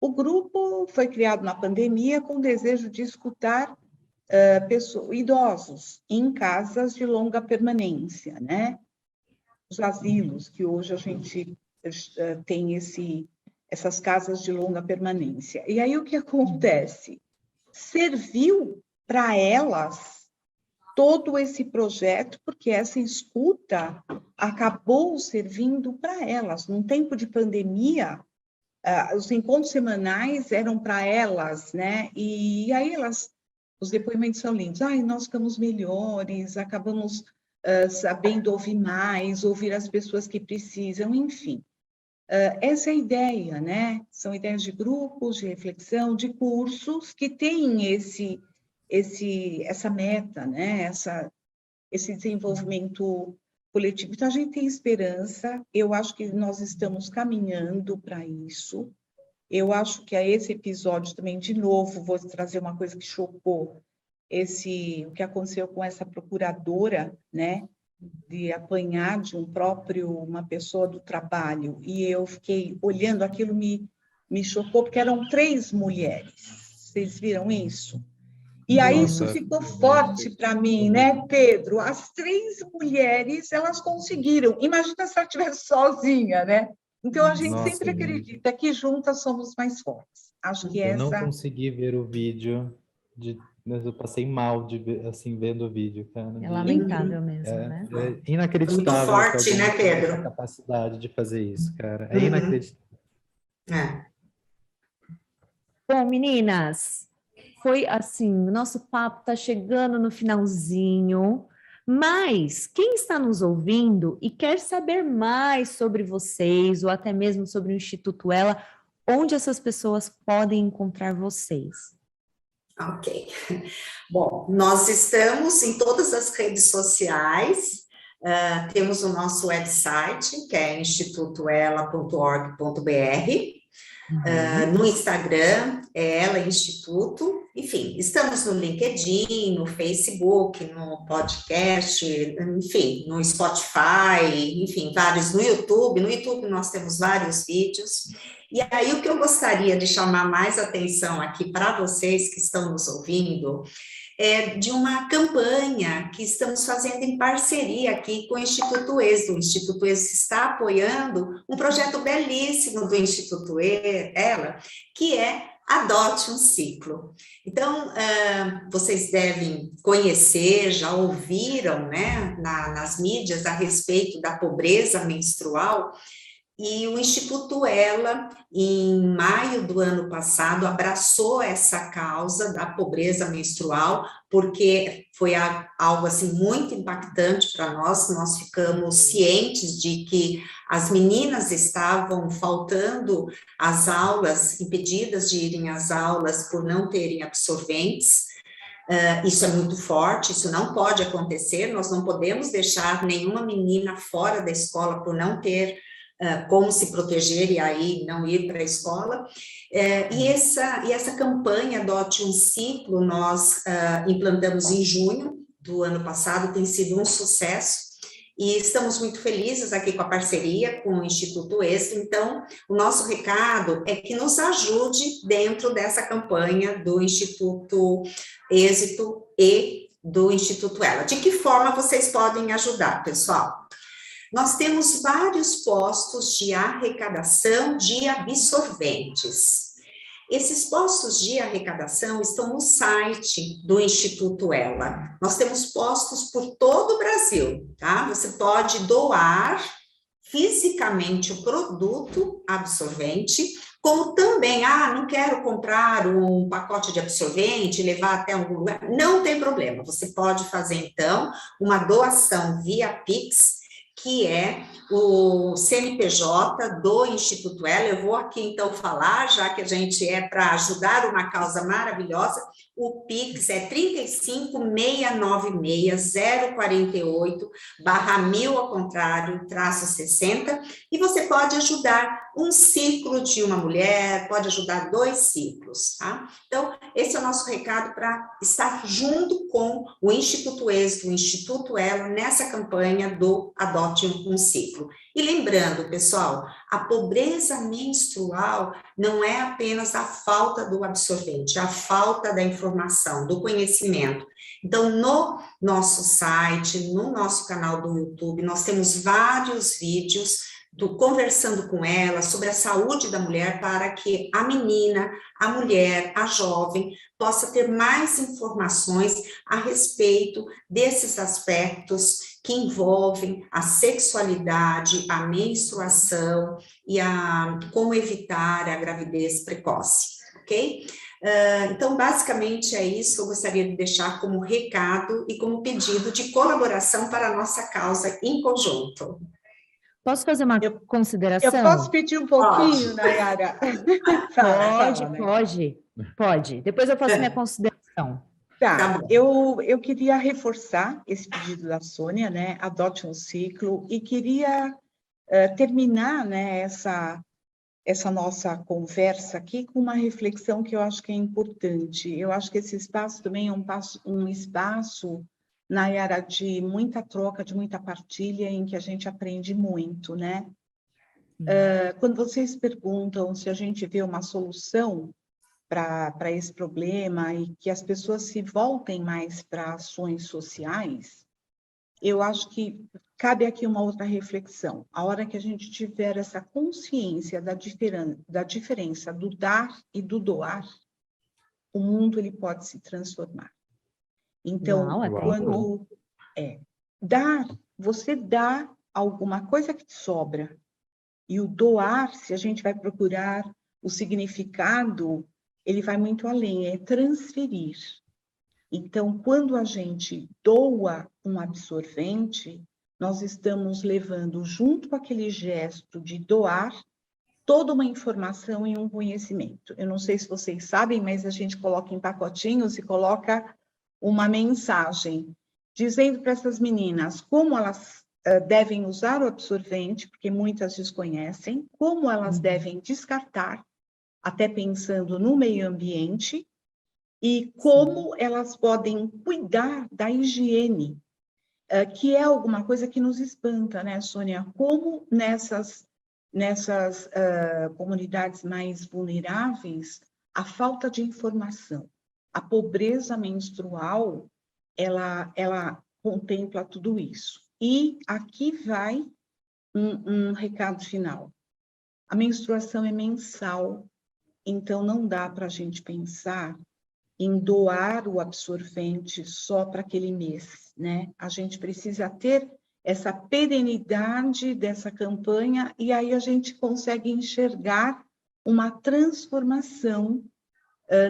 O grupo foi criado na pandemia com o desejo de escutar idosos em casas de longa permanência, né? Os asilos, que hoje a gente tem essas casas de longa permanência. E aí o que acontece? Serviu para elas todo esse projeto, porque essa escuta acabou servindo para elas. Num tempo de pandemia, os encontros semanais eram para elas, né? E aí os depoimentos são lindos. Ai, nós ficamos melhores, acabamos sabendo ouvir mais, ouvir as pessoas que precisam, enfim. Essa é a ideia, né? São ideias de grupos, de reflexão, de cursos que têm essa meta, né? Esse desenvolvimento coletivo. Então, a gente tem esperança, eu acho que nós estamos caminhando para isso. Eu acho que a esse episódio também, de novo, vou trazer uma coisa que chocou, o que aconteceu com essa procuradora, né? De apanhar de uma pessoa do trabalho, e eu fiquei olhando aquilo, me chocou, porque eram 3 mulheres. Vocês viram isso? E aí isso ficou forte para mim, né, Pedro? As 3 mulheres, elas conseguiram. Imagina se ela estivesse sozinha, né? Então, a gente sempre acredita que juntas somos mais fortes. Acho que Eu não consegui ver o vídeo, mas eu passei mal assim, vendo o vídeo, cara. É lamentável mesmo, né? É inacreditável. Muito forte, né, Pedro? A capacidade de fazer isso, cara. É inacreditável. Bom, meninas, foi assim, o nosso papo está chegando no finalzinho, mas quem está nos ouvindo e quer saber mais sobre vocês, ou até mesmo sobre o Instituto Ela, onde essas pessoas podem encontrar vocês? Ok. Bom, nós estamos em todas as redes sociais, temos o nosso website, que é institutoela.org.br, no Instagram, é Ela Instituto, enfim, estamos no LinkedIn, no Facebook, no podcast, enfim, no Spotify, enfim, vários no YouTube nós temos vários vídeos. E aí o que eu gostaria de chamar mais atenção aqui para vocês que estão nos ouvindo é de uma campanha que estamos fazendo em parceria aqui com o Instituto Êxito. O Instituto Êxito está apoiando um projeto belíssimo do Instituto Ela, que é Adote um Ciclo. Então, vocês devem conhecer, já ouviram, né, nas mídias a respeito da pobreza menstrual, E o Instituto Ela, em maio do ano passado, abraçou essa causa da pobreza menstrual, porque foi algo assim muito impactante para nós. Nós ficamos cientes de que as meninas estavam faltando às aulas, impedidas de irem às aulas por não terem absorventes. Isso é muito forte, isso não pode acontecer, nós não podemos deixar nenhuma menina fora da escola por não ter como se proteger e aí não ir para a escola. E essa campanha Adote um Ciclo, nós implantamos em junho do ano passado, tem sido um sucesso, e estamos muito felizes aqui com a parceria com o Instituto Êxito. Então, o nosso recado é que nos ajude dentro dessa campanha do Instituto Êxito e do Instituto Ela. De que forma vocês podem ajudar, pessoal? Nós temos vários postos de arrecadação de absorventes. Esses postos de arrecadação estão no site do Instituto Ela. Nós temos postos por todo o Brasil, tá? Você pode doar fisicamente o produto absorvente, como também, não quero comprar um pacote de absorvente e levar até algum lugar. Não tem problema, você pode fazer, então, uma doação via Pix, que é o CNPJ do Instituto Ela. Eu vou aqui, então, falar, já que a gente é para ajudar uma causa maravilhosa. O Pix é 35696048048/1000 ao contrário, -60, e você pode ajudar um ciclo de uma mulher, pode ajudar 2 ciclos, tá? Então, esse é o nosso recado para estar junto com o Instituto Êxito, o Instituto Ela, nessa campanha do Adote um Ciclo. E lembrando, pessoal, a pobreza menstrual não é apenas a falta do absorvente, a falta da informação, do conhecimento. Então, no nosso site, no nosso canal do YouTube, nós temos vários vídeos conversando com ela sobre a saúde da mulher, para que a menina, a mulher, a jovem, possa ter mais informações a respeito desses aspectos que envolvem a sexualidade, a menstruação e como evitar a gravidez precoce, ok? Então, basicamente, é isso que eu gostaria de deixar como recado e como pedido de colaboração para a nossa causa em conjunto. Posso fazer uma consideração? Eu posso pedir um pouquinho, Nayara? Pode. Depois eu faço minha consideração. Tá, eu queria reforçar esse pedido da Sônia, né? Adote um Ciclo, e queria terminar, né, essa nossa conversa aqui com uma reflexão que eu acho que é importante. Eu acho que esse espaço também é um espaço, Nayara, de muita troca, de muita partilha, em que a gente aprende muito, né? Quando vocês perguntam se a gente vê uma solução para esse problema e que as pessoas se voltem mais para ações sociais, eu acho que cabe aqui uma outra reflexão. A hora que a gente tiver essa consciência da diferença do dar e do doar, o mundo ele pode se transformar. Então, quando dar, você dá alguma coisa que te sobra, e o doar, se a gente vai procurar o significado, ele vai muito além, é transferir. Então, quando a gente doa um absorvente, nós estamos levando, junto com aquele gesto de doar, toda uma informação e um conhecimento. Eu não sei se vocês sabem, mas a gente coloca em pacotinhos e coloca uma mensagem dizendo para essas meninas como elas devem usar o absorvente, porque muitas desconhecem, como elas devem descartar, até pensando no meio ambiente, e como elas podem cuidar da higiene, que é alguma coisa que nos espanta, né, Sônia? Como nessas comunidades mais vulneráveis, a falta de informação, a pobreza menstrual, ela contempla tudo isso. E aqui vai um recado final. A menstruação é mensal, então não dá para a gente pensar em doar o absorvente só para aquele mês, né? A gente precisa ter essa perenidade dessa campanha, e aí a gente consegue enxergar uma transformação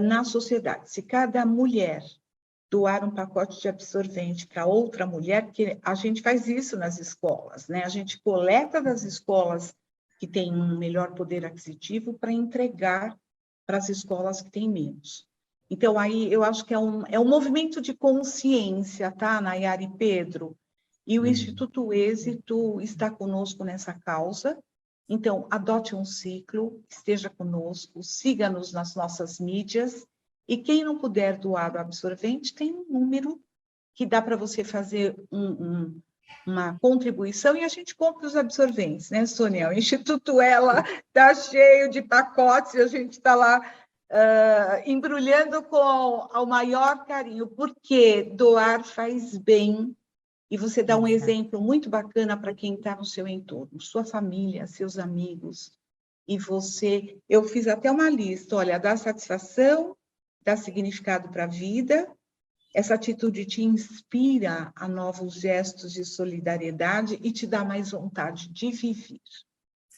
na sociedade. Se cada mulher doar um pacote de absorvente para outra mulher, porque a gente faz isso nas escolas, né? A gente coleta das escolas que têm um melhor poder aquisitivo para entregar para as escolas que têm menos. Então, aí eu acho que é um movimento de consciência, tá, Nayara e Pedro? E o Instituto Êxito está conosco nessa causa. Então, adote um ciclo, esteja conosco, siga-nos nas nossas mídias. E quem não puder doar o absorvente, tem um número que dá para você fazer uma contribuição e a gente compra os absorventes, né, Sônia? O Instituto Ela está cheio de pacotes e a gente está lá embrulhando com o maior carinho, porque doar faz bem. E você dá um exemplo muito bacana para quem está no seu entorno, sua família, seus amigos. E você, eu fiz até uma lista, olha, dá satisfação, dá significado para a vida, essa atitude te inspira a novos gestos de solidariedade e te dá mais vontade de viver.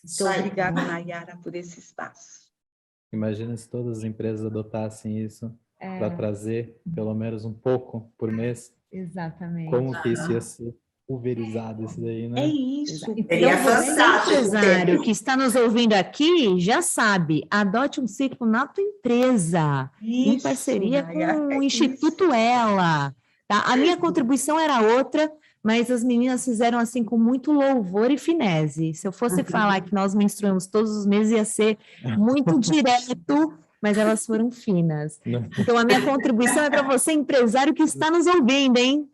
Então, obrigada, Nayara, por esse espaço. Imagina se todas as empresas adotassem isso para trazer pelo menos um pouco por mês. Exatamente. Como que isso ia ser pulverizado, isso daí, né? É isso. Seria fantástico. Empresário que está nos ouvindo aqui já sabe, adote um ciclo na tua empresa, em parceria com o Instituto Ela. Tá? A minha contribuição era outra, mas as meninas fizeram assim com muito louvor e finese. Se eu fosse falar que nós menstruamos todos os meses, ia ser muito direto, mas elas foram finas. Então, a minha contribuição é para você, empresário que está nos ouvindo, hein?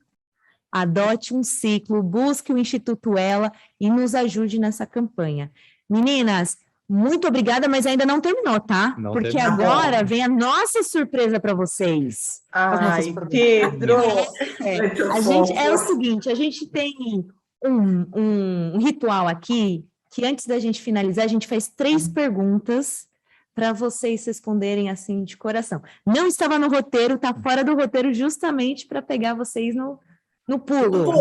Adote um ciclo, busque o Instituto Ela e nos ajude nessa campanha. Meninas, muito obrigada, mas ainda não terminou, tá? Porque agora vem a nossa surpresa para vocês. Ai, Pedro! A gente, é o seguinte, a gente tem um ritual aqui, que antes da gente finalizar, a gente faz 3 perguntas para vocês responderem assim de coração. Não estava no roteiro, está fora do roteiro justamente para pegar vocês no pulo.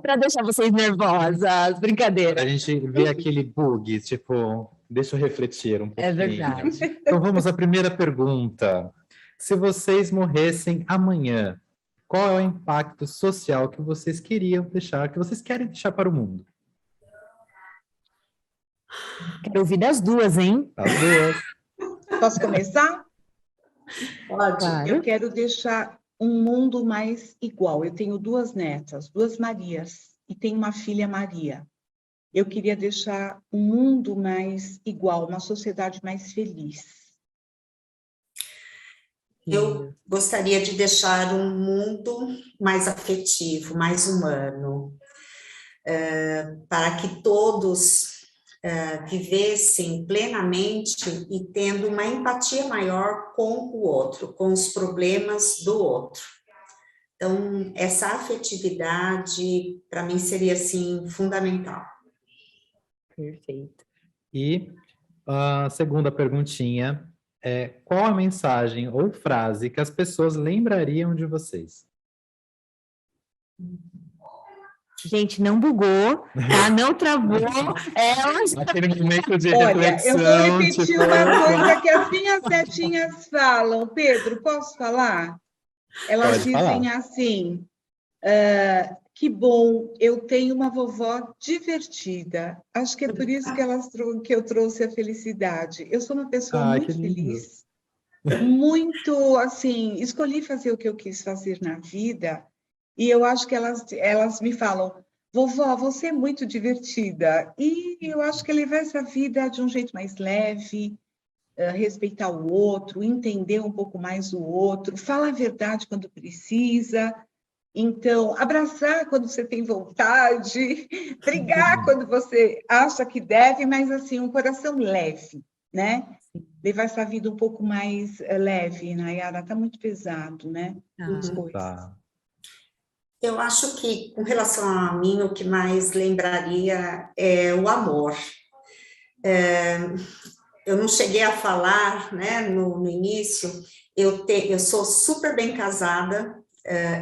Para deixar vocês nervosas, brincadeira. A gente vê aquele bug, tipo, deixa eu refletir um pouquinho. É verdade. Então vamos à primeira pergunta. Se vocês morressem amanhã, qual é o impacto social que vocês queriam deixar, que vocês querem deixar para o mundo? Quero ouvir das duas, hein? As duas. Posso começar? Pode. Claro. Eu quero deixar um mundo mais igual. Eu tenho 2 netas, 2 Marias, e tenho uma filha Maria. Eu queria deixar um mundo mais igual, uma sociedade mais feliz. Eu gostaria de deixar um mundo mais afetivo, mais humano, para que todos vivessem plenamente e tendo uma empatia maior com o outro, com os problemas do outro. Então, essa afetividade, para mim, seria, assim, fundamental. Perfeito. E a segunda perguntinha é: qual a mensagem ou frase que as pessoas lembrariam de vocês? Gente, não bugou, tá? Não travou. Aquele momento de Olha, reflexão. eu vou repetir tipo... uma coisa que as minhas netinhas falam. Pedro, posso falar? Elas Pode falar. dizem assim, que bom, eu tenho uma vovó divertida. Acho que é por isso que eu trouxe a felicidade. Eu sou uma pessoa muito feliz, muito, assim, escolhi fazer o que eu quis fazer na vida, e eu acho que elas me falam, vovó, você é muito divertida. E eu acho que levar essa vida de um jeito mais leve, respeitar o outro, entender um pouco mais o outro, falar a verdade quando precisa. Então, abraçar quando você tem vontade, brigar quando você acha que deve, mas assim, um coração leve, né? Levar essa vida um pouco mais leve, Nayara, está muito pesado, né? As coisas. Tá. Eu acho que, com relação a mim, o que mais lembraria é o amor. Eu não cheguei a falar, né, no início, eu sou super bem casada,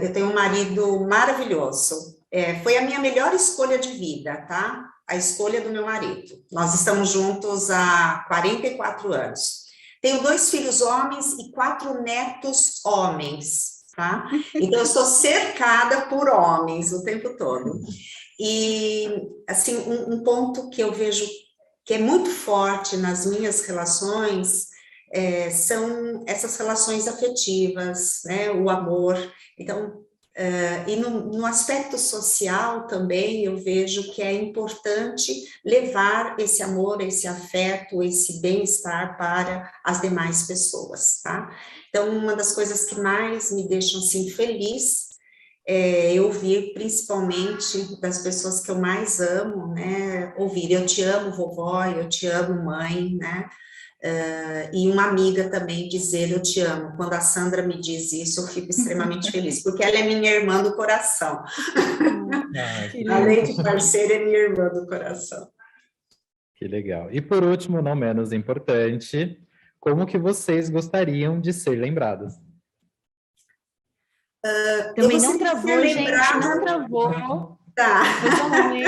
eu tenho um marido maravilhoso. Foi a minha melhor escolha de vida, tá? A escolha do meu marido. Nós estamos juntos há 44 anos. Tenho 2 filhos homens e 4 netos homens, tá? Então, eu sou cercada por homens o tempo todo. E, assim, um ponto que eu vejo que é muito forte nas minhas relações são essas relações afetivas, né? O amor. Então, e no aspecto social também eu vejo que é importante levar esse amor, esse afeto, esse bem-estar para as demais pessoas, tá? Então, uma das coisas que mais me deixam assim feliz eu ouvir, principalmente das pessoas que eu mais amo, né? Ouvir, eu te amo, vovó, eu te amo, mãe, né? E uma amiga também dizer eu te amo. Quando a Sandra me diz isso, eu fico extremamente feliz, porque ela é minha irmã do coração. Além de parceira, é minha irmã do coração. Que legal. E por último, não menos importante, como que vocês gostariam de ser lembrados? Também não travou, gente, não travou. Tá. Foi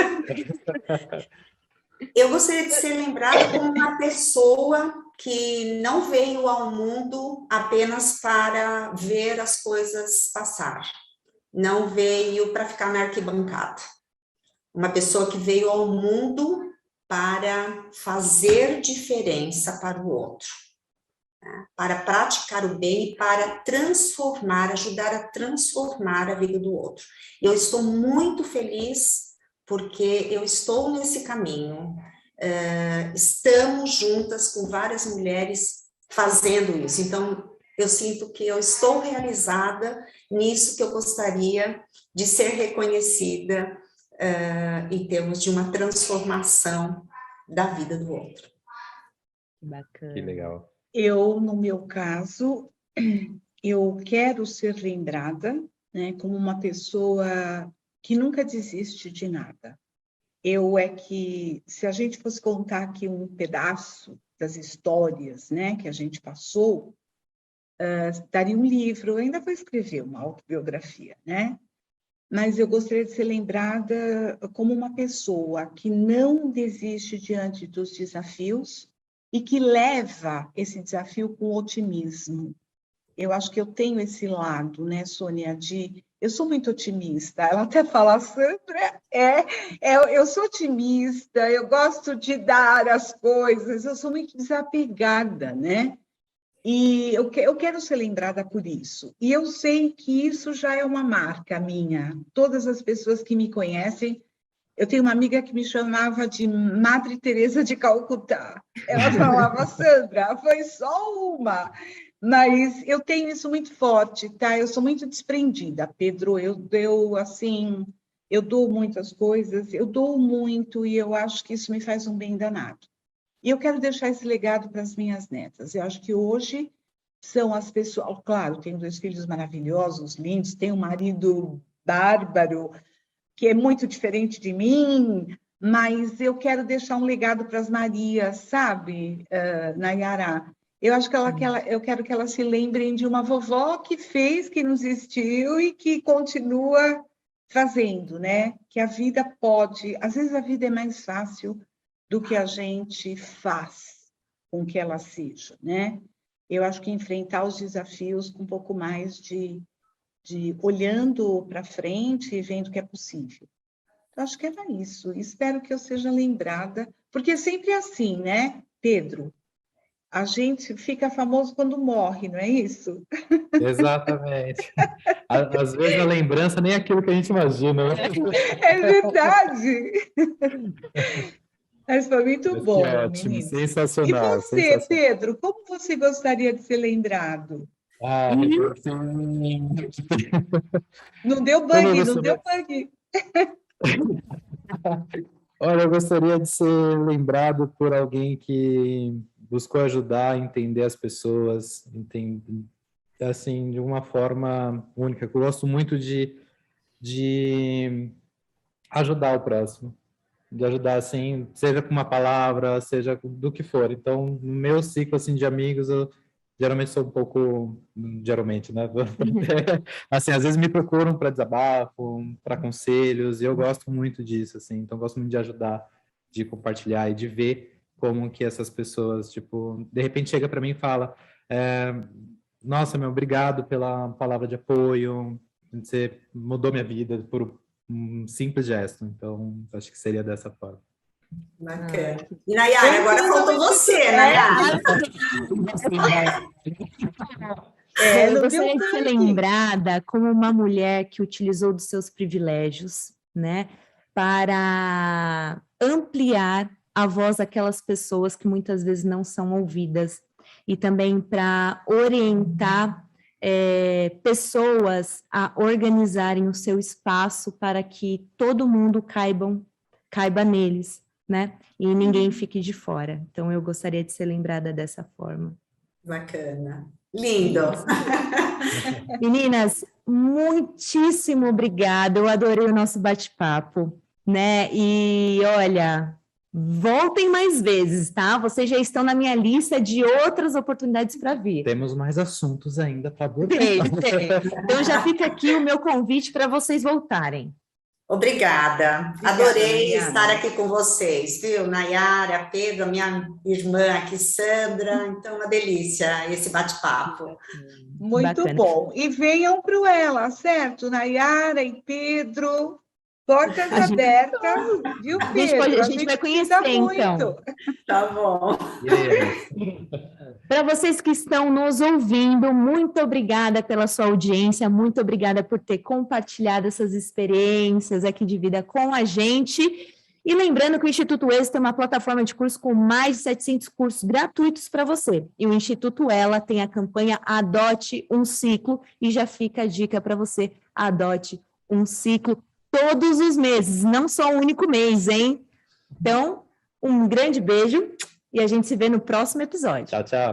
Eu gostaria de ser lembrada como uma pessoa que não veio ao mundo apenas para ver as coisas passar, não veio para ficar na arquibancada. Uma pessoa que veio ao mundo para fazer diferença para o outro, né? Para praticar o bem e para transformar, ajudar a transformar a vida do outro. Eu estou muito feliz porque eu estou nesse caminho. Estamos juntas com várias mulheres fazendo isso. Então, eu sinto que eu estou realizada nisso que eu gostaria de ser reconhecida em termos de uma transformação da vida do outro. Bacana. Que legal. Eu, no meu caso, eu quero ser lembrada, né, como uma pessoa que nunca desiste de nada. Se a gente fosse contar aqui um pedaço das histórias, né, que a gente passou, daria um livro. Eu ainda vou escrever uma autobiografia, né? Mas eu gostaria de ser lembrada como uma pessoa que não desiste diante dos desafios e que leva esse desafio com otimismo. Eu acho que eu tenho esse lado, né, Sônia, eu sou muito otimista. Ela até fala, Sandra, eu sou otimista, eu gosto de dar as coisas, eu sou muito desapegada, né? E eu quero ser lembrada por isso. E eu sei que isso já é uma marca minha. Todas as pessoas que me conhecem, eu tenho uma amiga que me chamava de Madre Teresa de Calcutá. Ela falava, Sandra, foi só uma. Mas eu tenho isso muito forte, tá? Eu sou muito desprendida, Pedro. Eu dou muitas coisas, eu dou muito e eu acho que isso me faz um bem danado. E eu quero deixar esse legado para as minhas netas. Eu acho que hoje são as pessoas... Claro, tenho 2 filhos maravilhosos, lindos, tenho um marido bárbaro, que é muito diferente de mim, mas eu quero deixar um legado para as Marias, sabe, Nayara? Eu acho que eu quero que elas se lembrem de uma vovó que fez, que não existiu e que continua fazendo, né? Que a vida pode... Às vezes a vida é mais fácil do que a gente faz com que ela seja, né? Eu acho que enfrentar os desafios com um pouco mais de olhando para frente e vendo que é possível. Eu acho que era isso. Espero que eu seja lembrada, porque é sempre assim, né, Pedro? A gente fica famoso quando morre, não é isso? Exatamente. Às vezes a lembrança nem é aquilo que a gente imagina, né? É verdade. Mas foi muito Mas que bom, ótimo, meninos. E sensacional, você, sensacional. Pedro, como você gostaria de ser lembrado? Ah, Não deu como eu bug, não deu gostaria... bug. Olha, eu gostaria de ser lembrado por alguém que buscou ajudar a entender as pessoas, assim, de uma forma única. Eu gosto muito de ajudar o próximo, de ajudar, assim, seja com uma palavra, seja do que for. Então, no meu ciclo, assim, de amigos, geralmente sou um pouco, geralmente, né? Assim, às vezes me procuram para desabafo, para conselhos, e eu gosto muito disso, assim, então gosto muito de ajudar, de compartilhar e de ver como que essas pessoas, tipo, de repente chega para mim e fala, nossa, meu, obrigado pela palavra de apoio, você mudou minha vida por um simples gesto, então acho que seria dessa forma. Bacana. E Nayara, agora faltou você, Nayara. Eu gostaria de ser lembrada como uma mulher que utilizou dos seus privilégios, né, para ampliar a voz daquelas pessoas que muitas vezes não são ouvidas, e também para orientar pessoas a organizarem o seu espaço para que todo mundo caiba neles, né? E ninguém fique de fora. Então, eu gostaria de ser lembrada dessa forma. Bacana. Lindo. Meninas, muitíssimo obrigada. Eu adorei o nosso bate-papo, né? E, olha, voltem mais vezes, tá? Vocês já estão na minha lista de outras oportunidades para vir. Temos mais assuntos ainda para abordar. Tem. Então, já fica aqui o meu convite para vocês voltarem. Obrigada. Adorei estar aqui com vocês, viu? Nayara, Pedro, minha irmã aqui, Sandra. Então, uma delícia esse bate-papo. Muito bacana. Bom. E venham para o Ela, certo? Nayara e Pedro, portas abertas, viu, Pedro? A gente vai conhecer, então. Tá bom. Para vocês que estão nos ouvindo, muito obrigada pela sua audiência, muito obrigada por ter compartilhado essas experiências aqui de vida com a gente. E lembrando que o Instituto Êxito tem uma plataforma de curso com mais de 700 cursos gratuitos para você. E o Instituto Ela tem a campanha Adote um Ciclo, e já fica a dica para você, adote um ciclo todos os meses, não só o único mês, hein? Então, um grande beijo e a gente se vê no próximo episódio. Tchau, tchau.